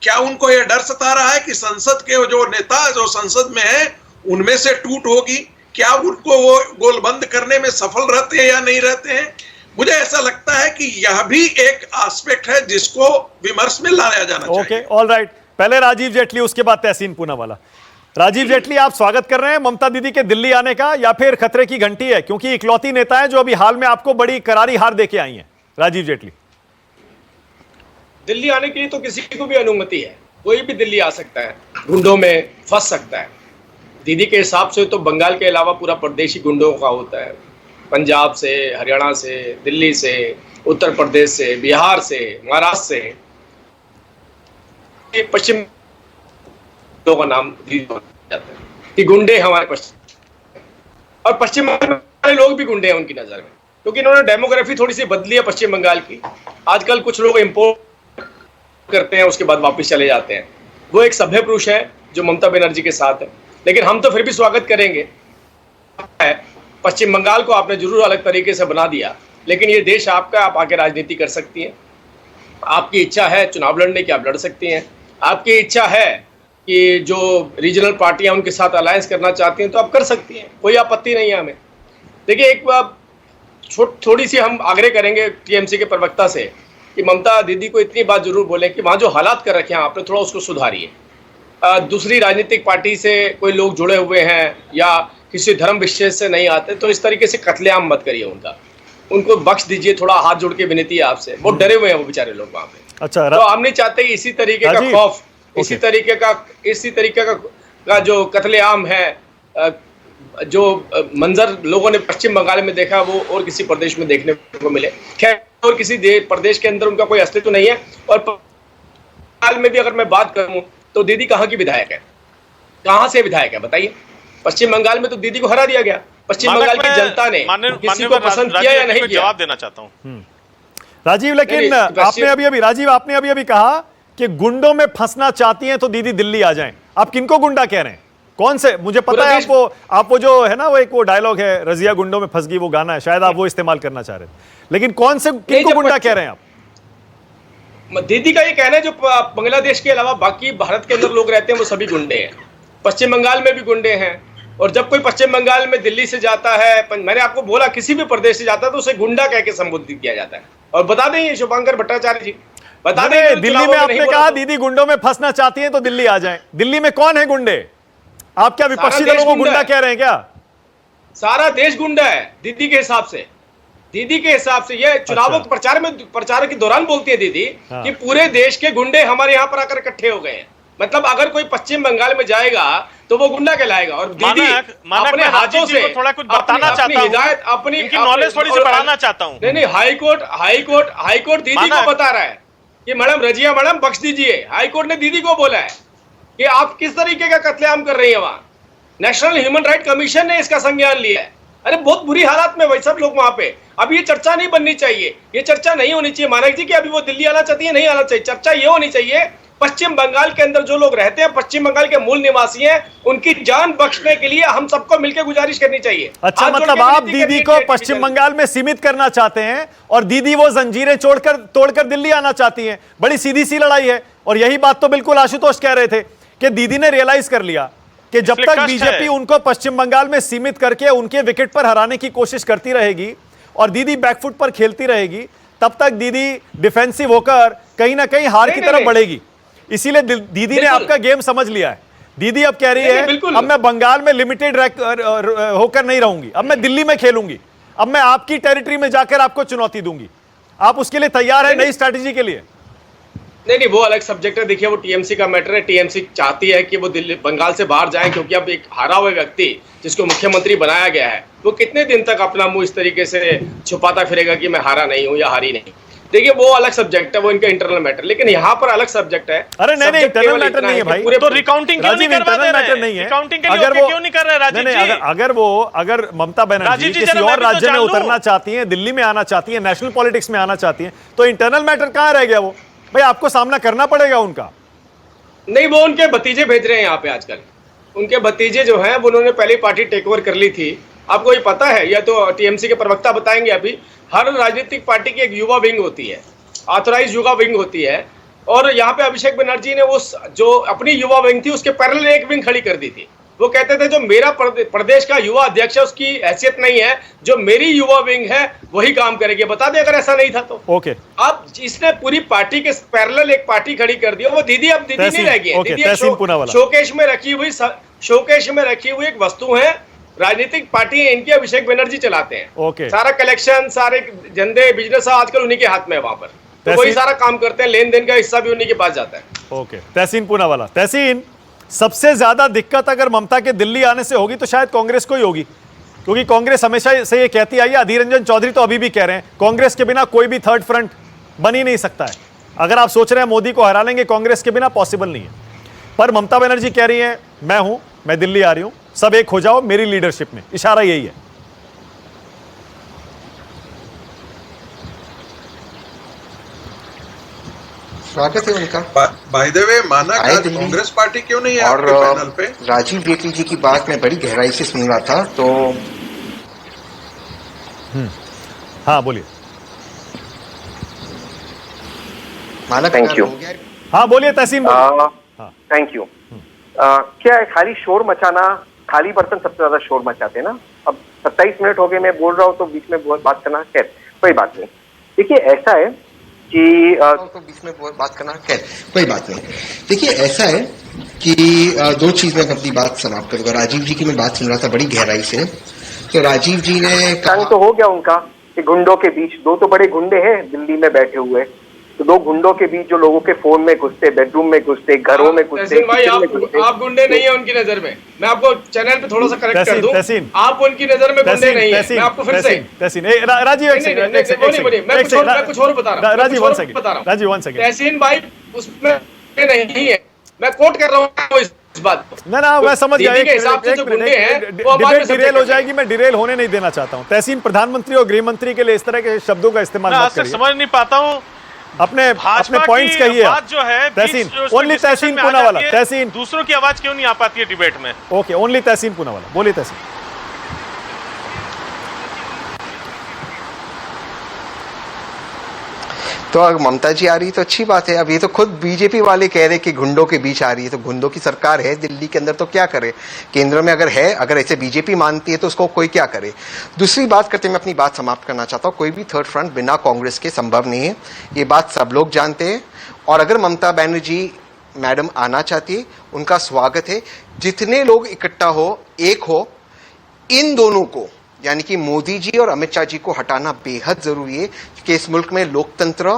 क्या उनको यह डर सता रहा है कि संसद के जो नेता जो संसद में है उनमें से टूट होगी? क्या उनको वो गोलबंद करने में सफल रहते हैं या नहीं रहते हैं? मुझे ऐसा लगता है कि यह भी एक एस्पेक्ट है जिसको विमर्श में लाया जाना चाहिए। Okay, all right. पहले राजीव जेटली, उसके बाद तहसीन पूनावाला। राजीव जेटली, आप स्वागत कर रहे हैं ममता दीदी के दिल्ली आने का, या फिर खतरे की घंटी है, क्योंकि इकलौती नेता है जो अभी हाल में आपको बड़ी करारी हार देके आई हैं? राजीव जेटली, दिल्ली आने के लिए तो किसी को भी अनुमति है, कोई भी दिल्ली आ सकता है, गुंडों में फंस सकता है। दीदी के हिसाब से तो बंगाल के अलावा पूरा प्रदेश ही गुंडों का होता है, पंजाब से, हरियाणा से, दिल्ली से, उत्तर प्रदेश से, बिहार से, महाराष्ट्र से, पश्चिम का नाम जाता है कि गुंडे हमारे पश्चिम, और पश्चिम बंगाल वाले लोग भी गुंडे हैं उनकी नजर में, क्योंकि इन्होंने डेमोग्राफी थोड़ी सी बदली है पश्चिम बंगाल की। आजकल कुछ लोग इंपोर्ट करते हैं, उसके बाद वापस चले जाते हैं। वो एक सभ्य पुरुष है जो ममता बनर्जी के साथ है, लेकिन हम तो फिर भी स्वागत करेंगे। पश्चिम बंगाल को आपने जरूर अलग तरीके से बना दिया, लेकिन ये देश आपका, आप आके राजनीति कर सकती हैं। आपकी इच्छा है चुनाव लड़ने की, आप लड़ सकती हैं। आपकी इच्छा है कि जो रीजनल पार्टियां उनके साथ अलायंस करना चाहती हैं तो आप कर सकती हैं, कोई आपत्ति नहीं है हमें। देखिए, एक बार थोड़ी सी हम आग्रह करेंगे टीएमसी के प्रवक्ता से कि ममता दीदी को इतनी बात जरूर बोलें कि वहाँ जो हालात कर रखे हैं आपने, थोड़ा उसको सुधारिए। दूसरी राजनीतिक पार्टी से कोई लोग जुड़े हुए हैं या किसी धर्म विशेष से नहीं आते, तो इस तरीके से कत्लेआम मत करिए उनको बख्श दीजिए। थोड़ा हाथ जोड़ के विनती है आपसे, बहुत डरे हुए हैं वो बेचारे लोग वहाँ पे। अच्छा, तो हम नहीं चाहते कि इसी तरीके का खौफ, इसी तरीके का जो कत्लेआम है, जो मंजर लोगों ने पश्चिम बंगाल में देखा, वो और किसी प्रदेश में देखने को मिले। खैर, और किसी प्रदेश के अंदर उनका कोई अस्तित्व नहीं है। और बंगाल में भी अगर मैं बात करूं तो दीदी कहाँ की विधायक है, कहाँ से विधायक है बताइए? पश्चिम बंगाल में तो दीदी को हरा दिया गया। पश्चिम बंगाल की जनता ने किसी को पसंद किया या नहीं किया? जवाब देना चाहता हूं राजीव, लेकिन आपने अभी कहा कि गुंडों में फंसना चाहती हैं तो दीदी दिल्ली आ जाएं। आप किनको गुंडा कह रहे हैं? कौन से? मुझे पता है आप वो जो है ना, वो एक वो डायलॉग है, रजिया गुंडों में फंस गई, वो गाना है, शायद आप वो इस्तेमाल करना चाह रहे थे, लेकिन कौन से, किनको गुंडा कह रहे हैं आप? दीदी का ये कहना है जो बांग्लादेश के अलावा बाकी भारत के अंदर लोग रहते हैं वो सभी गुंडे हैं। पश्चिम बंगाल में भी गुंडे हैं, और जब कोई पश्चिम बंगाल में दिल्ली से जाता है, मैंने आपको बोला किसी भी प्रदेश से जाता है तो उसे गुंडा कह के संबोधित किया जाता है। और बता दें, ये शुभांकर भट्टाचार्य जी बता दें, दिल्ली में आपने कहा दीदी गुंडों में फंसना चाहती हैं तो दिल्ली आ जाएं। दिल्ली में कौन है गुंडे? आप क्या विपक्षी दलों को गुंडा कह रहे हैं क्या? सारा देश गुंडा है दीदी के हिसाब से। दीदी के हिसाब से ये चुनावों के प्रचार के दौरान बोलती है दीदी कि पूरे देश के गुंडे हमारे यहाँ पर आकर इकट्ठे हो गए हैं। मतलब अगर कोई पश्चिम बंगाल में जाएगा तो वो गुंडा कहलाएगा। और दीदी अपने हाथों से थोड़ा कुछ बताना चाहता हूं, हिदायत अपनी नॉलेज थोड़ी सी बढ़ाना चाहता हूं। नहीं, हाईकोर्ट दीदी को बता रहा है कि मैडम रजिया मैडम बख्श दीजिए। हाईकोर्ट ने दीदी को बोला है कि आप किस तरीके का कत्लेआम कर रही है। वहां नेशनल ह्यूमन राइट कमीशन ने इसका संज्ञान लिया है। अरे बहुत बुरी हालात में वही सब लोग वहां पे। अब ये चर्चा नहीं बननी चाहिए, ये चर्चा नहीं होनी चाहिए मानक जी कि अभी वो दिल्ली आना चाहती है, नहीं आना चाहिए। चर्चा ये होनी चाहिए पश्चिम बंगाल के अंदर जो लोग रहते हैं, पश्चिम बंगाल के मूल निवासी हैं, उनकी जान बख्शने के लिए हम सबको मिलकर गुजारिश करनी चाहिए। अच्छा, मतलब आप दीदी को पश्चिम बंगाल में सीमित करना चाहते हैं और दीदी वो जंजीरें तोड़कर दिल्ली आना चाहती हैं। बड़ी सीधी सी लड़ाई है। और यही बात तो बिल्कुल आशुतोष कह रहे थे कि दीदी ने रियलाइज कर लिया कि जब तक बीजेपी उनको पश्चिम बंगाल में सीमित करके उनके विकेट पर हराने की कोशिश करती रहेगी और दीदी बैकफुट पर खेलती रहेगी, तब तक दीदी डिफेंसिव होकर कहीं ना कहीं हार की तरफ बढ़ेगी। इसीलिए दीदी ने आपका गेम समझ लिया है। दीदी अब कह रही है अब मैं बंगाल में लिमिटेड होकर नहीं रहूंगी, अब मैं दिल्ली में खेलूंगी, अब मैं आपकी टेरिटरी में जाकर आपको चुनौती दूंगी। आप उसके लिए तैयार है नई स्ट्रैटेजी के लिए? नहीं, वो अलग सब्जेक्ट है। देखिए, वो टीएमसी का मैटर है। टीएमसी चाहती है कि वो दिल्ली बंगाल से बाहर जाए, क्योंकि अब एक हारा हुआ व्यक्ति जिसको मुख्यमंत्री बनाया गया है, वो कितने दिन तक अपना मुंह इस तरीके से छुपाता फिरेगा कि मैं हारा नहीं हूं या हारी नहीं। देखिए, वो अलग सब्जेक्ट है, वो इनका इंटरनल मैटर। लेकिन यहाँ पर अलग सब्जेक्ट है। अरे नहीं, इंटरनल मैटर नहीं है भाई। तो रिकाउंटिंग क्यों नहीं करवा दे रहे? नहीं है। रिकाउंटिंग के लिए क्यों नहीं कर रहे राजीव जी? अगर ममता बनर्जी किसी और राज्य में उतरना चाहती हैं, दिल्ली में आना चाहती हैं, नेशनल पॉलिटिक्स में आना चाहती हैं, तो इंटरनल मैटर कहां रह गया? वो भाई आपको सामना करना पड़ेगा उनका। नहीं, वो उनके भतीजे भेज रहे हैं यहाँ पे आजकल। उनके भतीजे जो हैं, वो उन्होंने पहली पार्टी टेक ओवर कर ली थी। आपको ये पता है, या तो टीएमसी के प्रवक्ता बताएंगे अभी, हर राजनीतिक पार्टी की एक युवा विंग होती है, ऑथराइज युवा विंग होती है। और यहाँ पे अभिषेक बनर्जी ने उस जो अपनी युवा विंग थी उसके पैरेलल एक विंग खड़ी कर दी थी। वो कहते थे जो मेरा प्रदेश का युवा अध्यक्ष है उसकी हैसियत नहीं है, जो मेरी युवा विंग है वही काम करेगी। बता दें अगर ऐसा नहीं था तो। ओके, अब इसने पूरी पार्टी के पैरेलल एक पार्टी खड़ी कर दी। वो दीदी अब दीदी नहीं रह गई। दीदी शोकेश में रखी हुई एक वस्तु है। राजनीतिक पार्टी है इनकी, अभिषेक बनर्जी चलाते हैं। सारा कलेक्शन, सारे धंधे, बिजनेस आजकल उन्हीं के हाथ में है। वहां पर तो वही सारा काम करते हैं, लेन देन का हिस्सा भी उन्हीं के पास जाता है। ओके, तहसीन पूनावाला। तहसीन, सबसे ज्यादा दिक्कत अगर ममता के दिल्ली आने से होगी तो शायद कांग्रेस को ही होगी, क्योंकि कांग्रेस हमेशा से ये कहती आई है, अधीर रंजन चौधरी तो अभी भी कह रहे हैं कांग्रेस के बिना कोई भी थर्ड फ्रंट बन ही नहीं सकता है। अगर आप सोच रहे हैं मोदी को हरा लेंगे कांग्रेस के बिना, पॉसिबल नहीं है। पर ममता बनर्जी कह रही है मैं दिल्ली आ रही हूं, सब एक हो जाओ मेरी लीडरशिप में। इशारा यही है। स्वागत है उनका। बाय द वे, माना कांग्रेस पार्टी क्यों नहीं है आपके पैनल पे? राजीव जेटली जी की बात मैं बड़ी गहराई से सुन रहा था, तो हाँ बोलिए। माना थैंक यू। हाँ बोलिए तहसीन। Thank you. क्या है, खाली शोर मचाना, खाली बर्तन सबसे ज्यादा शोर मचाते हैं ना। अब 27 मिनट हो गए मैं बोल रहा हूँ तो बीच में बात करना, खैर कोई बात नहीं। देखिए ऐसा है कि तो बीच में बात करना, खैर कोई बात नहीं। देखिए ऐसा है कि दो चीज में अपनी बात समाप्त करूंगा। राजीव जी की मैं बात सुन रहा था बड़ी गहराई से, तो राजीव जी ने कहा तो हो गया उनका कि गुंडों के बीच, दो तो बड़े गुंडे हैं दिल्ली में बैठे हुए, तो दो गुंडों के बीच जो लोगों के फोन में घुसते, बेडरूम में घुसते, घरों में घुसते। आप गुंडे नहीं है उनकी नजर में। मैं आपको चैनल पे थोड़ा सा करेक्ट कर दूं, आप उनकी नजर में गुंडे नहीं है। मैं आपको फिर से राजीव मैं कुछ और बता रहा हूं। Rajiv one second. तहसीन भाई उसमें नहीं है, मैं कोट कर रहा हूँ इस बात को। ना मैं समझ गया। डिबेट डिरेल हो जाएगी, मैं डिरेल होने नहीं देना चाहता हूँ। तहसीन, प्रधानमंत्री और गृह मंत्री के लिए इस तरह के शब्दों का इस्तेमाल मत करिए। समझ नहीं पाता हूँ अपने पॉइंट्स कहिए। बात जो है तहसीन, ओनली तहसीन पूनावाला। तहसीन, दूसरों की आवाज क्यों नहीं आ पाती है डिबेट में? ओके, ओनली तहसीन पूनावाला। बोलिए तहसीन। तो अगर ममता जी आ रही तो अच्छी बात है। अब ये तो खुद बीजेपी वाले कह रहे कि गुंडों के बीच आ रही है, तो गुंडों की सरकार है दिल्ली के अंदर तो क्या करे? केंद्र में अगर है, अगर ऐसे बीजेपी मानती है तो उसको कोई क्या करे? दूसरी बात करते मैं अपनी बात समाप्त करना चाहता हूँ। कोई भी थर्ड फ्रंट बिना कांग्रेस के संभव नहीं है, ये बात सब लोग जानते हैं। और अगर ममता बनर्जी मैडम आना चाहती है, उनका स्वागत है। जितने लोग इकट्ठा हो, एक हो, इन दोनों को यानी कि मोदी जी और अमित शाह जी को हटाना बेहद जरूरी है कि इस मुल्क में लोकतंत्र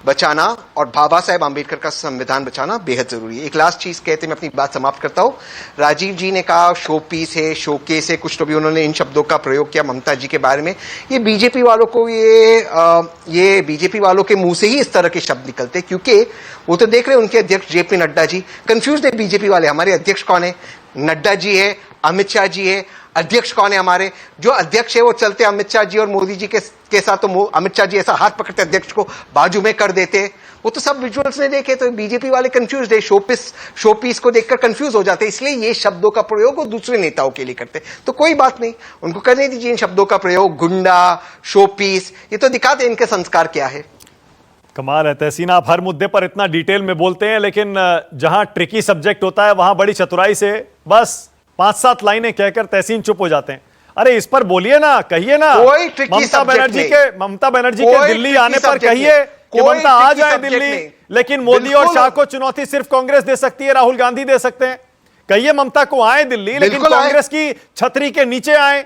बचाना और बाबा साहेब आंबेडकर का संविधान बचाना बेहद जरूरी है। एक लास्ट चीज कहते मैं अपनी बात समाप्त करता हूं। राजीव जी ने कहा शो पीस है, शोकेस है, कुछ तो भी उन्होंने इन शब्दों का प्रयोग किया ममता जी के बारे में। ये बीजेपी वालों को ये बीजेपी वालों के मुंह से ही इस तरह के शब्द निकलते, क्योंकि वो तो देख रहे हैं उनके अध्यक्ष जेपी नड्डा जी कंफ्यूज है। बीजेपी वाले हमारे अध्यक्ष कौन है, नड्डा जी है, अमित शाह जी है। अध्यक्ष कौन है हमारे? जो अध्यक्ष है वो चलते अमित शाह जी और मोदी जी के साथ, तो अमित शाह जी ऐसा हाथ पकड़ते अध्यक्ष को बाजू में कर देते। वो तो सब विजुअल्स ने देखे, तो बीजेपी वाले कंफ्यूज है, शोपीस को देखकर कंफ्यूज हो जाते, इसलिए ये शब्दों का प्रयोग वो दूसरे नेताओं के लिए करते। तो कोई बात नहीं, उनको करने दीजिए इन शब्दों का प्रयोग, गुंडा, शोपीस, ये तो दिखा दे इनके संस्कार क्या है। कमाल है तहसीन, आप हर मुद्दे पर इतना डिटेल में बोलते हैं, लेकिन जहां ट्रिकी सब्जेक्ट होता है वहां बड़ी चतुराई से बस 5-7 लाइनें कहकर तहसीन चुप हो जाते हैं। अरे इस पर बोलिए ना, कहिए ना। कोई ट्रिकी सब्जेक्ट नहीं। ममता बनर्जी के दिल्ली आने पर कहिए कि ममता आ जाए दिल्ली, लेकिन मोदी और शाह को चुनौती सिर्फ कांग्रेस दे सकती है, राहुल गांधी दे सकते हैं। कहिए ममता को आए दिल्ली, लेकिन कांग्रेस की छतरी के नीचे आए।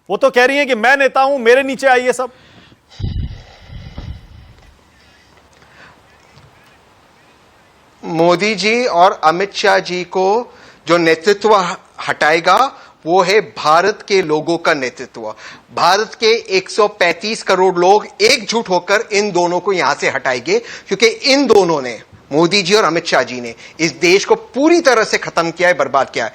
वो तो कह रही है कि मैं नेता हूं, मेरे नीचे आइए सब। मोदी जी और अमित शाह जी को जो नेतृत्व हटाएगा वो है भारत के लोगों का नेतृत्व। भारत के 135 करोड़ लोग एकजुट होकर इन दोनों को यहां से हटाएंगे, क्योंकि इन दोनों ने, मोदी जी और अमित शाह जी ने, इस देश को पूरी तरह से खत्म किया है, बर्बाद किया है।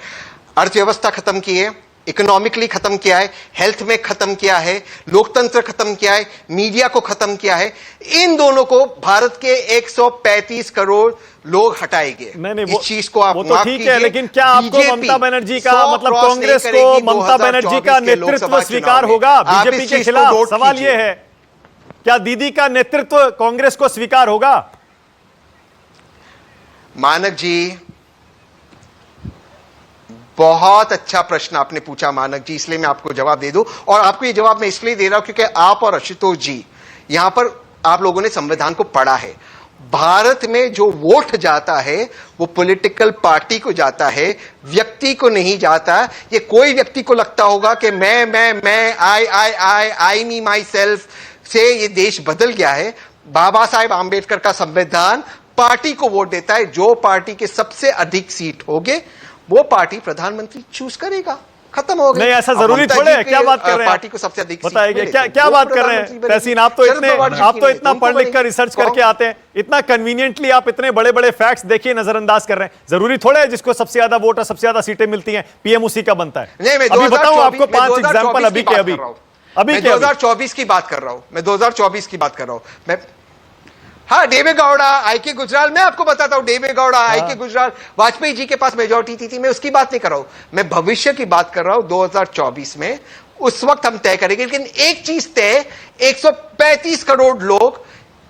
अर्थव्यवस्था खत्म की है, इकोनॉमिकली खत्म किया है, हेल्थ में खत्म किया है, लोकतंत्र खत्म किया है, मीडिया को खत्म किया है। इन दोनों को भारत के 135 करोड़ लोग हटाएंगे। नहीं, इस चीज को आप वो तो ठीक है, लेकिन क्या आपको ममता बनर्जी का, मतलब कांग्रेस को ममता बनर्जी का नेतृत्व स्वीकार होगा बीजेपी के खिलाफ? सवाल यह है, क्या दीदी का नेतृत्व कांग्रेस को स्वीकार होगा? मानक जी, बहुत अच्छा प्रश्न आपने पूछा मानक जी, इसलिए मैं आपको जवाब दे दूं। और आपको ये जवाब मैं इसलिए दे रहा हूं क्योंकि आप और आशुतोष जी, यहां पर आप लोगों ने संविधान को पढ़ा है। भारत में जो वोट जाता है वो पॉलिटिकल पार्टी को जाता है, व्यक्ति को नहीं जाता। ये कोई व्यक्ति को लगता होगा कि मैं आई मी माई सेल्फ से ये देश बदल गया है। बाबा साहेब आंबेडकर का संविधान पार्टी को वोट देता है। जो पार्टी के सबसे अधिक सीट होंगे वो पार्टी प्रधानमंत्री चूज करेगा। खत्म हो गया। नहीं, ऐसा जरूरी थोड़े है। क्या बात कर रहे हैं? पार्टी को सबसे अधिक बताइए, क्या बात कर रहे हैं तहसीन? आप तो इतना पढ़ लिख कर रिसर्च करके आते हैं, इतना कन्वीनियंटली आप इतने बड़े बड़े फैक्ट्स देखिए नजरअंदाज कर रहे हैं। जरूरी थोड़े है जिसको सबसे ज्यादा वोट और सबसे ज्यादा सीटें मिलती हैं पीएम उसी का बनता है। अभी बताऊं आपको 5 एग्जाम्पल अभी के अभी 2024 की बात कर रहा हूं। मैं 2024 की बात कर रहा हूं। मैं हाँ, देवेगौड़ा, आईके गुजराल, मैं आपको बताता हूं, देवेगौड़ा, आईके गुजराल, वाजपेयी जी के पास मेजॉरिटी थी। मैं उसकी बात नहीं कर रहा हूं, मैं भविष्य की बात कर रहा हूं। 2024 में उस वक्त हम तय करेंगे, लेकिन एक चीज तय, 135 करोड़ लोग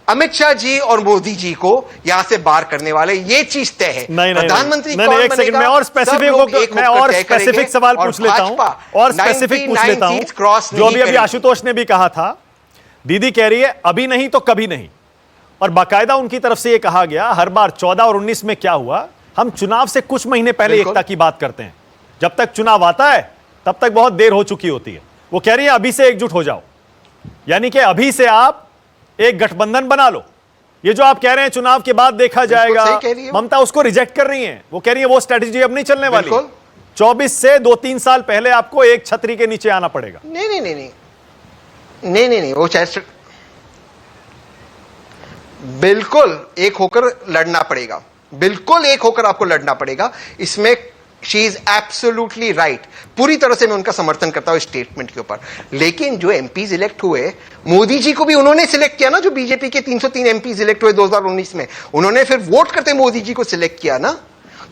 अमित शाह जी और मोदी जी को यहां से बाहर करने वाले, ये चीज तय है। प्रधानमंत्री कौन बनेगा? एक सेकंड, मैं और स्पेसिफिक सवाल पूछ लेता हूं, और स्पेसिफिक पूछ लेता हूं, जो अभी आशुतोष ने भी कहा था। दीदी कह रही है अभी नहीं तो कभी नहीं, और बाकायदा उनकी तरफ से यह कहा गया, हर बार 14 और 19 में क्या हुआ, हम चुनाव से कुछ महीने पहले एकता की बात करते हैं। जब तक चुनाव आता है तब तक बहुत देर हो चुकी होती है। वो कह रही है अभी से एकजुट हो जाओ, यानी कि अभी से आप एक गठबंधन बना लो। ये जो आप कह रहे हैं चुनाव के बाद देखा जाएगा, ममता उसको रिजेक्ट कर रही है। वो कह रही है वो स्ट्रेटेजी अब नहीं चलने वाली। 24 से 2-3 साल पहले आपको एक छतरी के नीचे आना पड़ेगा। नहीं, वो चाहे बिल्कुल एक होकर लड़ना पड़ेगा, बिल्कुल एक होकर आपको लड़ना पड़ेगा। इसमें शी इज एब्सोल्युटली राइट, पूरी तरह से मैं उनका समर्थन करता हूं स्टेटमेंट के ऊपर। लेकिन जो एमपीज इलेक्ट हुए, मोदी जी को भी उन्होंने सिलेक्ट किया ना, जो बीजेपी के 303 एमपीज इलेक्ट हुए 2019 में, उन्होंने फिर वोट करते मोदी जी को सिलेक्ट किया ना।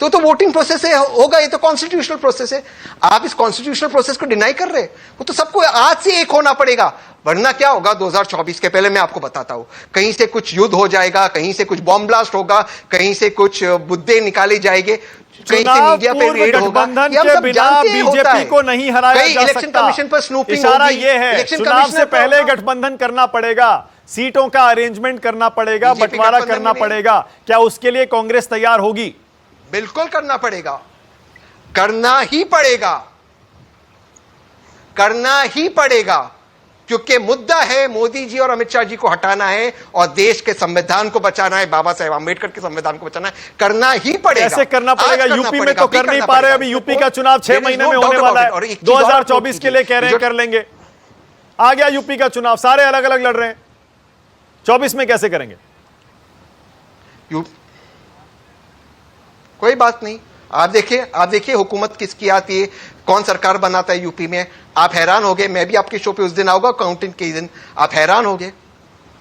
तो वोटिंग प्रोसेस है, होगा, ये तो कॉन्स्टिट्यूशनल प्रोसेस है। आप इस कॉन्स्टिट्यूशनल प्रोसेस को डिनाई कर रहे हैं। वो तो सबको आज से एक होना पड़ेगा, वरना क्या होगा 2024 के पहले मैं आपको बताता हूं, कहीं से कुछ युद्ध हो जाएगा, कहीं से कुछ बॉम्ब ब्लास्ट होगा, कहीं से कुछ मुद्दे निकाले जाएंगे, कहीं से मीडिया पे रेड होगा। के बिना बीजेपी को नहीं हराया जा सकता। इलेक्शन कमीशन पर स्नूपिंग इशारा ये है, चुनाव से पहले गठबंधन करना पड़ेगा, सीटों का अरेंजमेंट करना पड़ेगा, बंटवारा करना पड़ेगा। क्या उसके लिए कांग्रेस तैयार होगी? बिल्कुल करना पड़ेगा, करना ही पड़ेगा, करना ही पड़ेगा, क्योंकि मुद्दा है मोदी जी और अमित शाह जी को हटाना है और देश के संविधान को बचाना है, बाबा साहेब आंबेडकर के संविधान को बचाना है। करना ही पड़ेगा। कैसे करना पड़ेगा? यूपी में तो कर नहीं पा रहे। अभी यूपी का चुनाव 6 महीने में होने वाला है। 2024 के लिए कह रहे हैं कर लेंगे। आ गया यूपी का चुनाव, सारे अलग अलग लड़ रहे हैं। 24 में कैसे करेंगे? कोई बात नहीं, आप देखिए हुकूमत किसकी आती है, कौन सरकार बनाता है यूपी में। आप हैरान हो गए, मैं भी आपके शो पे उस दिन आऊंगा काउंटिंग के दिन, आप हैरान हो गए।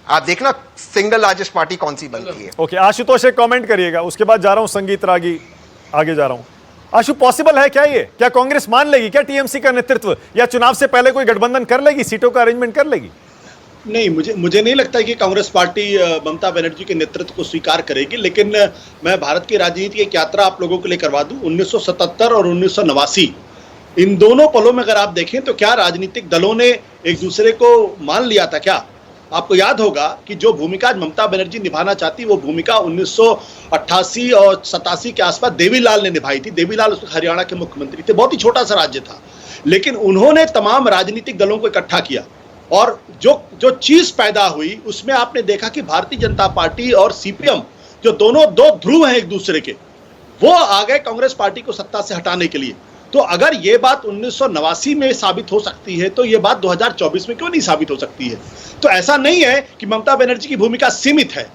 आप देखना सिंगल लार्जेस्ट पार्टी कौन सी बनती है। ओके, आशुतोष एक कमेंट करिएगा, उसके बाद जा रहा हूं संगीत रागी, आगे जा रहा हूं। आशु, पॉसिबल है क्या ये? क्या कांग्रेस मान लेगी क्या टीएमसी का नेतृत्व, या चुनाव से पहले कोई गठबंधन कर लेगी, सीटों का अरेंजमेंट कर लेगी? नहीं, मुझे नहीं लगता कि कांग्रेस पार्टी ममता बनर्जी के नेतृत्व को स्वीकार करेगी, लेकिन मैं भारत की राजनीति की एक यात्रा आप लोगों के लिए करवा दूं। 1977 और 1989 इन दोनों पलों में अगर आप देखें तो क्या राजनीतिक दलों ने एक दूसरे को मान लिया था क्या? आपको याद होगा कि जो भूमिका ममता बनर्जी निभाना चाहती, वो भूमिका 1988 और 87 के आसपास देवीलाल ने निभाई थी। देवीलाल उस हरियाणा के मुख्यमंत्री थे, बहुत ही छोटा सा राज्य था, लेकिन उन्होंने तमाम राजनीतिक दलों को इकट्ठा किया और जो चीज पैदा हुई उसमें आपने देखा कि भारतीय जनता पार्टी और सीपीएम, जो दोनों दो ध्रुव हैं एक दूसरे के, वो आ गए कांग्रेस पार्टी को सत्ता से हटाने के लिए। तो अगर ये बात 1989 में साबित हो सकती है तो ये बात 2024 में क्यों नहीं साबित हो सकती है? तो ऐसा नहीं है कि ममता बनर्जी की भूमिका सीमित है।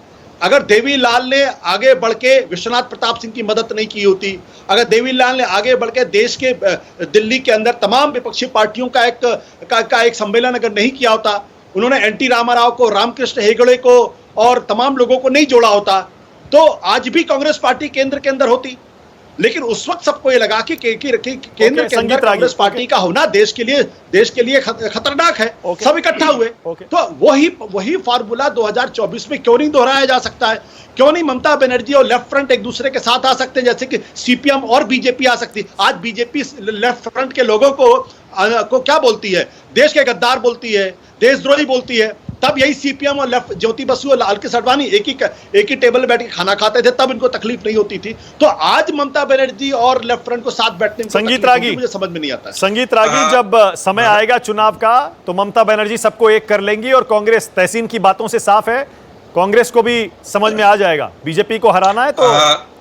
अगर देवीलाल ने आगे बढ़ के विश्वनाथ प्रताप सिंह की मदद नहीं की होती, अगर देवीलाल ने आगे बढ़ के देश के दिल्ली के अंदर तमाम विपक्षी पार्टियों का एक सम्मेलन अगर नहीं किया होता, उन्होंने एनटी रामाराव को, रामकृष्ण हेगड़े को और तमाम लोगों को नहीं जोड़ा होता, तो आज भी कांग्रेस पार्टी केंद्र के अंदर होती। लेकिन उस वक्त सबको ये लगा कि केंद्र के अंदर कांग्रेस पार्टी का होना देश के लिए खतरनाक है। सब इकट्ठा हुए, तो वही फार्मूला 2024 में क्यों नहीं दोहराया जा सकता है? क्यों नहीं ममता बनर्जी और लेफ्ट फ्रंट एक दूसरे के साथ आ सकते हैं, जैसे कि सीपीएम और बीजेपी आ सकती है? आज बीजेपी लेफ्ट फ्रंट के लोगों को क्या बोलती है? देश के गद्दार बोलती है, देशद्रोही बोलती है। तब यही सीपीएम और लेफ्ट ज्योति बसु और लालकृष्ण आडवाणी एक ही टेबल पर बैठ के खाना खाते थे, तब इनको तकलीफ नहीं होती थी। तो आज ममता बनर्जी और लेफ्ट फ्रंट को साथ बैठने में संगीत रागी, मुझे समझ में नहीं आता। संगीत रागी, जब समय आएगा चुनाव का तो ममता बनर्जी सबको एक कर लेंगी और कांग्रेस, तहसीन की बातों से साफ है, कांग्रेस को भी समझ में आ जाएगा बीजेपी को हराना है तो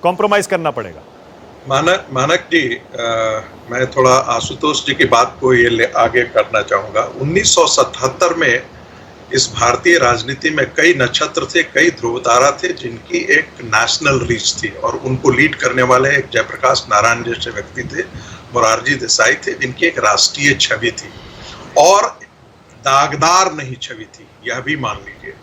कॉम्प्रोमाइज करना पड़ेगा। मानक जी, मैं थोड़ा आशुतोष जी की बात को ये आगे करना चाहूंगा। 1977 में इस भारतीय राजनीति में कई नक्षत्र थे, कई ध्रुवतारा थे जिनकी एक नेशनल रीच थी, और उनको लीड करने वाले एक जयप्रकाश नारायण जैसे व्यक्ति थे, मोरारजी देसाई थे, जिनकी एक राष्ट्रीय छवि थी और दागदार नहीं छवि थी, यह भी मान लीजिए।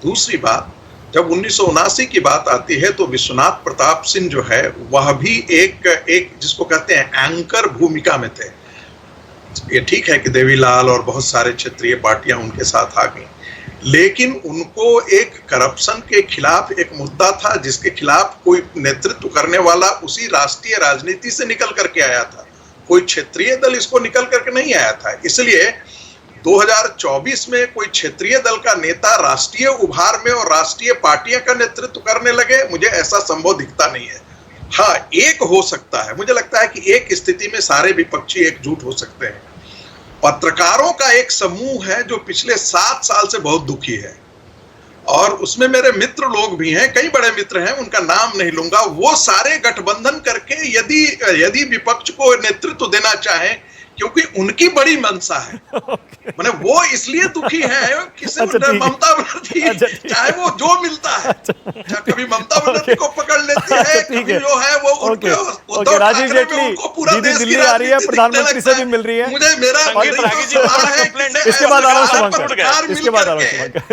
दूसरी बात, जब 1979 की बात आती है तो विश्वनाथ प्रताप सिंह जो है वह भी एक जिसको कहते हैं एंकर भूमिका में थे। ये ठीक है कि देवीलाल और बहुत सारे क्षेत्रीय पार्टियां उनके साथ आ गई, लेकिन उनको एक करप्शन के खिलाफ एक मुद्दा था जिसके खिलाफ कोई नेतृत्व करने वाला उसी राष्ट्रीय राजनीति से निकल करके आया था, कोई क्षेत्रीय दल इसको निकल करके नहीं आया था। इसलिए 2024 में कोई क्षेत्रीय दल का नेता राष्ट्रीय उभार में और राष्ट्रीय पार्टियां का नेतृत्व करने लगे, मुझे ऐसा संभव दिखता नहीं है। हाँ, एक हो सकता है, मुझे लगता है कि एक स्थिति में सारे विपक्षी एकजुट हो सकते हैं। पत्रकारों का एक समूह है जो पिछले 7 साल से बहुत दुखी है, और उसमें मेरे मित्र लोग भी हैं, कई बड़े मित्र हैं, उनका नाम नहीं लूंगा। वो सारे गठबंधन करके यदि विपक्ष को नेतृत्व देना चाहें, क्योंकि उनकी बड़ी मंशा है, माने वो इसलिए दुखी है कि ममता बनर्जी चाहे वो जो मिलता है, कभी ममता बनर्जी को पकड़ लेती है, कभी जो है वो उनको राजीव जेटली दीदी दिल्ली आ रही है, प्रधानमंत्री से भी मिल रही है। मुझे मेरा इसके बाद आ रहा हूं इसके बाद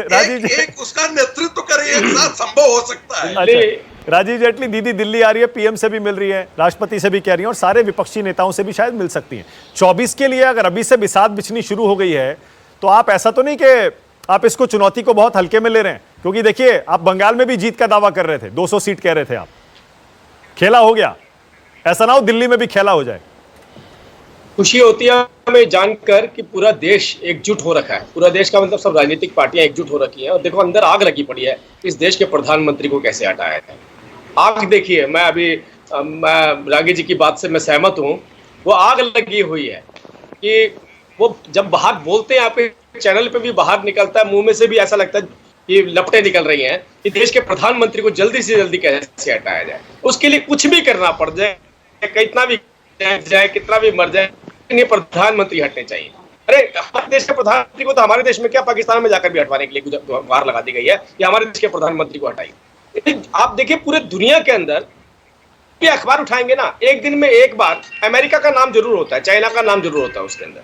राजीव एक उसका नेतृत्व करे, एक साथ संभव हो सकता है। राजीव जेटली दीदी दिल्ली आ रही है, पीएम से भी मिल रही है, राष्ट्रपति से भी कह रही है और सारे विपक्षी नेताओं से भी शायद मिल सकती हैं 24 के लिए। अगर अभी से बिसात बिछनी शुरू हो गई है तो आप ऐसा तो नहीं कि आप इसको चुनौती को बहुत हल्के में ले रहे हैं, क्योंकि देखिए आप बंगाल में भी जीत का दावा कर रहे थे, 200 सीट कह रहे थे आप, खेला हो गया, ऐसा ना हो दिल्ली में भी खेला हो जाए। खुशी होती है हमें जानकर कि पूरा देश एकजुट हो रखा है, पूरा देश का मतलब सब राजनीतिक पार्टियां एकजुट हो रखी हैं, और देखो अंदर आग लगी पड़ी है, इस देश के प्रधानमंत्री को कैसे हटाया जाए। आग देखिए, मैं रागी जी की बात से मैं सहमत हूँ, वो आग लगी हुई है कि वो जब बाहर बोलते हैं, आपके चैनल पे भी बाहर निकलता है, मुंह में से भी ऐसा लगता है कि लपटें निकल रही हैं कि देश के प्रधानमंत्री को जल्दी से जल्दी कैसे हटाया जाए। उसके लिए कुछ भी करना पड़ जाए, कितना भी जाए, कितना भी मर जाए, ये प्रधानमंत्री हटने चाहिए। अरे हमारे देश के प्रधानमंत्री को तो हमारे देश में क्या, पाकिस्तान में जाकर भी हटवाने के लिए गुहार लगा दी गई है कि हमारे देश के प्रधानमंत्री को हटाइए। आप देखिए पूरे दुनिया के अंदर भी अखबार उठाएंगे ना, एक दिन में एक बार अमेरिका का नाम जरूर होता है, चाइना का नाम जरूर होता है उसके अंदर,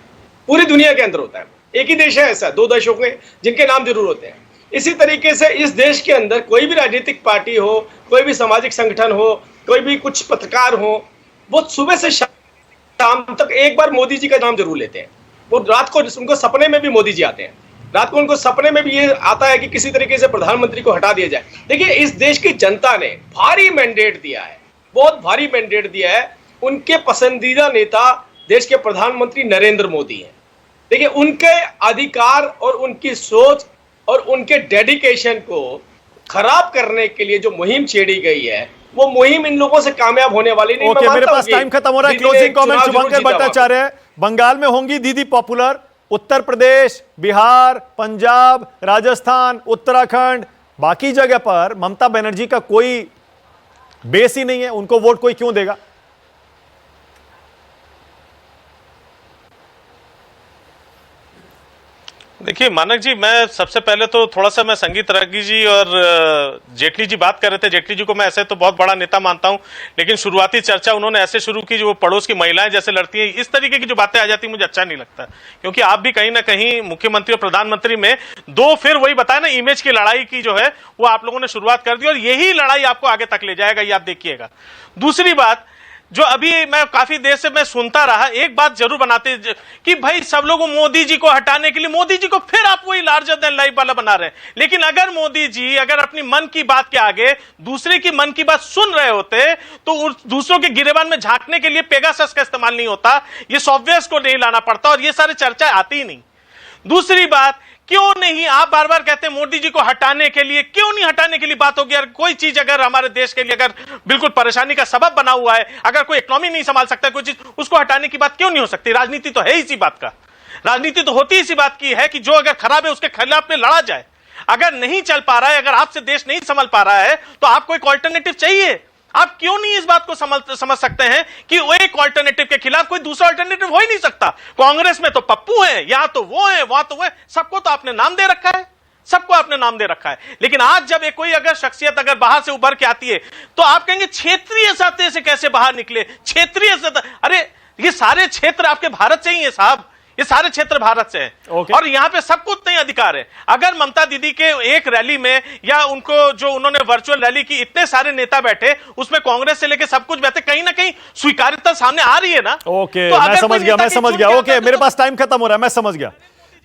पूरी दुनिया के अंदर होता है। एक ही देश है ऐसा, 2 देशों के जिनके नाम जरूर होते हैं। इसी तरीके से इस देश के अंदर कोई भी राजनीतिक पार्टी हो, कोई भी सामाजिक संगठन हो, कोई भी कुछ पत्रकार हो, वो सुबह से शाम तक एक बार मोदी जी का नाम जरूर लेते हैं। वो रात को उनको सपने में भी मोदी जी आते हैं, रात को उनको सपने में भी ये आता है कि किसी तरीके से प्रधानमंत्री को हटा दिया जाए। देखिए, इस देश की जनता ने भारी मैंडेट दिया है, बहुत भारी मैंडेट दिया है। उनके पसंदीदा नेता देश के प्रधानमंत्री नरेंद्र मोदी हैं। देखिए, उनके अधिकार और उनकी सोच और उनके डेडिकेशन को खराब करने के लिए जो मुहिम छेड़ी गई है, वो मुहिम इन लोगों से कामयाब होने वाली नहीं। ओके, मेरे पास टाइम खत्म हो रहा है। क्लोजिंग कमेंट शुभंकर भट्टाचार्य। बंगाल में होंगी दीदी पॉपुलर, उत्तर प्रदेश, बिहार, पंजाब, राजस्थान, उत्तराखंड, बाकी जगह पर ममता बनर्जी का कोई बेस ही नहीं है, उनको वोट कोई क्यों देगा? देखिए मानक जी, मैं सबसे पहले तो थोड़ा सा मैं संगीत रागी जी और जेटली जी बात कर रहे थे। जेटली जी को मैं ऐसे तो बहुत बड़ा नेता मानता हूं, लेकिन शुरुआती चर्चा उन्होंने ऐसे शुरू की जो पड़ोस की महिलाएं जैसे लड़ती हैं, इस तरीके की जो बातें आ जाती हैं मुझे अच्छा नहीं लगता। क्योंकि आप भी कहीं ना कहीं मुख्यमंत्री और प्रधानमंत्री में दो फिर वही बताया ना, इमेज की लड़ाई की जो है वो आप लोगों ने शुरुआत कर दी और यही लड़ाई आपको आगे तक ले जाएगा, ये आप देखिएगा। दूसरी बात जो अभी मैं काफी देर से मैं सुनता रहा, एक बात जरूर बनाते कि भाई सब लोग मोदी जी को हटाने के लिए, मोदी जी को फिर आप वही लार्जर देन लाइफ वाला बना रहे हैं। लेकिन अगर मोदी जी अगर अपनी मन की बात के आगे दूसरे की मन की बात सुन रहे होते तो दूसरों के गिरेबान में झांकने के लिए पेगासस का इस्तेमाल नहीं होता, ये सॉफ्टवेयर को नहीं लाना पड़ता और ये सारी चर्चाएं आती ही नहीं। दूसरी बात, क्यों नहीं आप बार बार कहते हैं मोदी जी को हटाने के लिए, क्यों नहीं हटाने के लिए बात होगी? यार कोई चीज अगर हमारे देश के लिए अगर बिल्कुल परेशानी का सबब बना हुआ है, अगर कोई इकोनॉमी नहीं संभाल सकता कोई चीज, उसको हटाने की बात क्यों नहीं हो सकती? राजनीति तो है इसी बात का, राजनीति तो होती इसी बात की है कि जो अगर खराब है उसके खिलाफ में लड़ा जाए। अगर नहीं चल पा रहा है, अगर आपसे देश नहीं संभल पा रहा है तो आपको एक ऑल्टरनेटिव चाहिए। आप क्यों नहीं इस बात को समझ सकते हैं कि वो एक ऑल्टरनेटिव के खिलाफ कोई दूसरा ऑल्टरनेटिव हो ही नहीं सकता? कांग्रेस में तो पप्पू है, यहां तो वो है, वहां तो वो है, सबको तो आपने नाम दे रखा है, सबको आपने नाम दे रखा है। लेकिन आज जब कोई अगर शख्सियत अगर बाहर से उभर के आती है तो आप कहेंगे क्षेत्रीय सतह से कैसे बाहर निकले? क्षेत्रीय सतह, अरे ये सारे क्षेत्र आपके भारत से ही है साहब, ये सारे क्षेत्र भारत से हैं और यहाँ पे सबको उतना ही अधिकार है। अगर ममता दीदी के एक रैली में या उनको जो उन्होंने वर्चुअल रैली की, इतने सारे नेता बैठे, उसमें कांग्रेस से लेके सब कुछ बैठे, कहीं ना कहीं स्वीकार्यता सामने आ रही है ना। ओके, तो मैं समझ गया। ओके, मेरे पास टाइम खत्म हो रहा है, मैं समझ गया।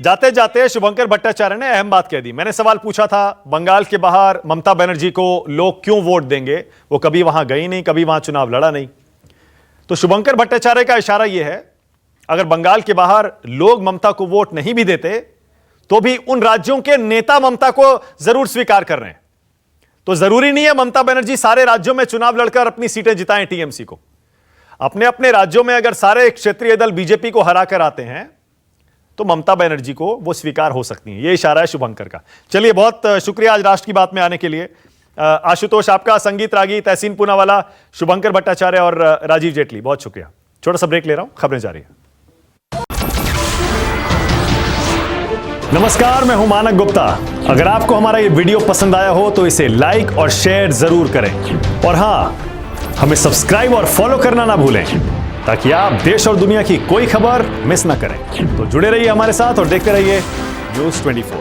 जाते जाते शुभंकर भट्टाचार्य ने अहम बात कह दी। मैंने सवाल पूछा था बंगाल के बाहर ममता बनर्जी को लोग क्यों वोट देंगे, वो कभी वहां गई नहीं, कभी वहां चुनाव लड़ा नहीं। तो शुभंकर भट्टाचार्य का इशारा यह है, अगर बंगाल के बाहर लोग ममता को वोट नहीं भी देते तो भी उन राज्यों के नेता ममता को जरूर स्वीकार कर रहे हैं। तो जरूरी नहीं है ममता बनर्जी सारे राज्यों में चुनाव लड़कर अपनी सीटें जिताएं टीएमसी को। अपने अपने राज्यों में अगर सारे क्षेत्रीय दल बीजेपी को हराकर आते हैं तो ममता बनर्जी को वो स्वीकार हो सकती है। यह इशारा है शुभंकर का। चलिए, बहुत शुक्रिया आज राष्ट्र की बात में आने के लिए। आशुतोष आपका, संगीत रागी, तहसीन पूनावाला, शुभंकर भट्टाचार्य और राजीव जेटली, बहुत शुक्रिया। छोटा सा ब्रेक ले रहा हूं, खबरें जारी है। नमस्कार, मैं हूं मानक गुप्ता। अगर आपको हमारा ये वीडियो पसंद आया हो तो इसे लाइक और शेयर जरूर करें और हां, हमें सब्सक्राइब और फॉलो करना ना भूलें ताकि आप देश और दुनिया की कोई खबर मिस ना करें। तो जुड़े रहिए हमारे साथ और देखते रहिए न्यूज़ 24।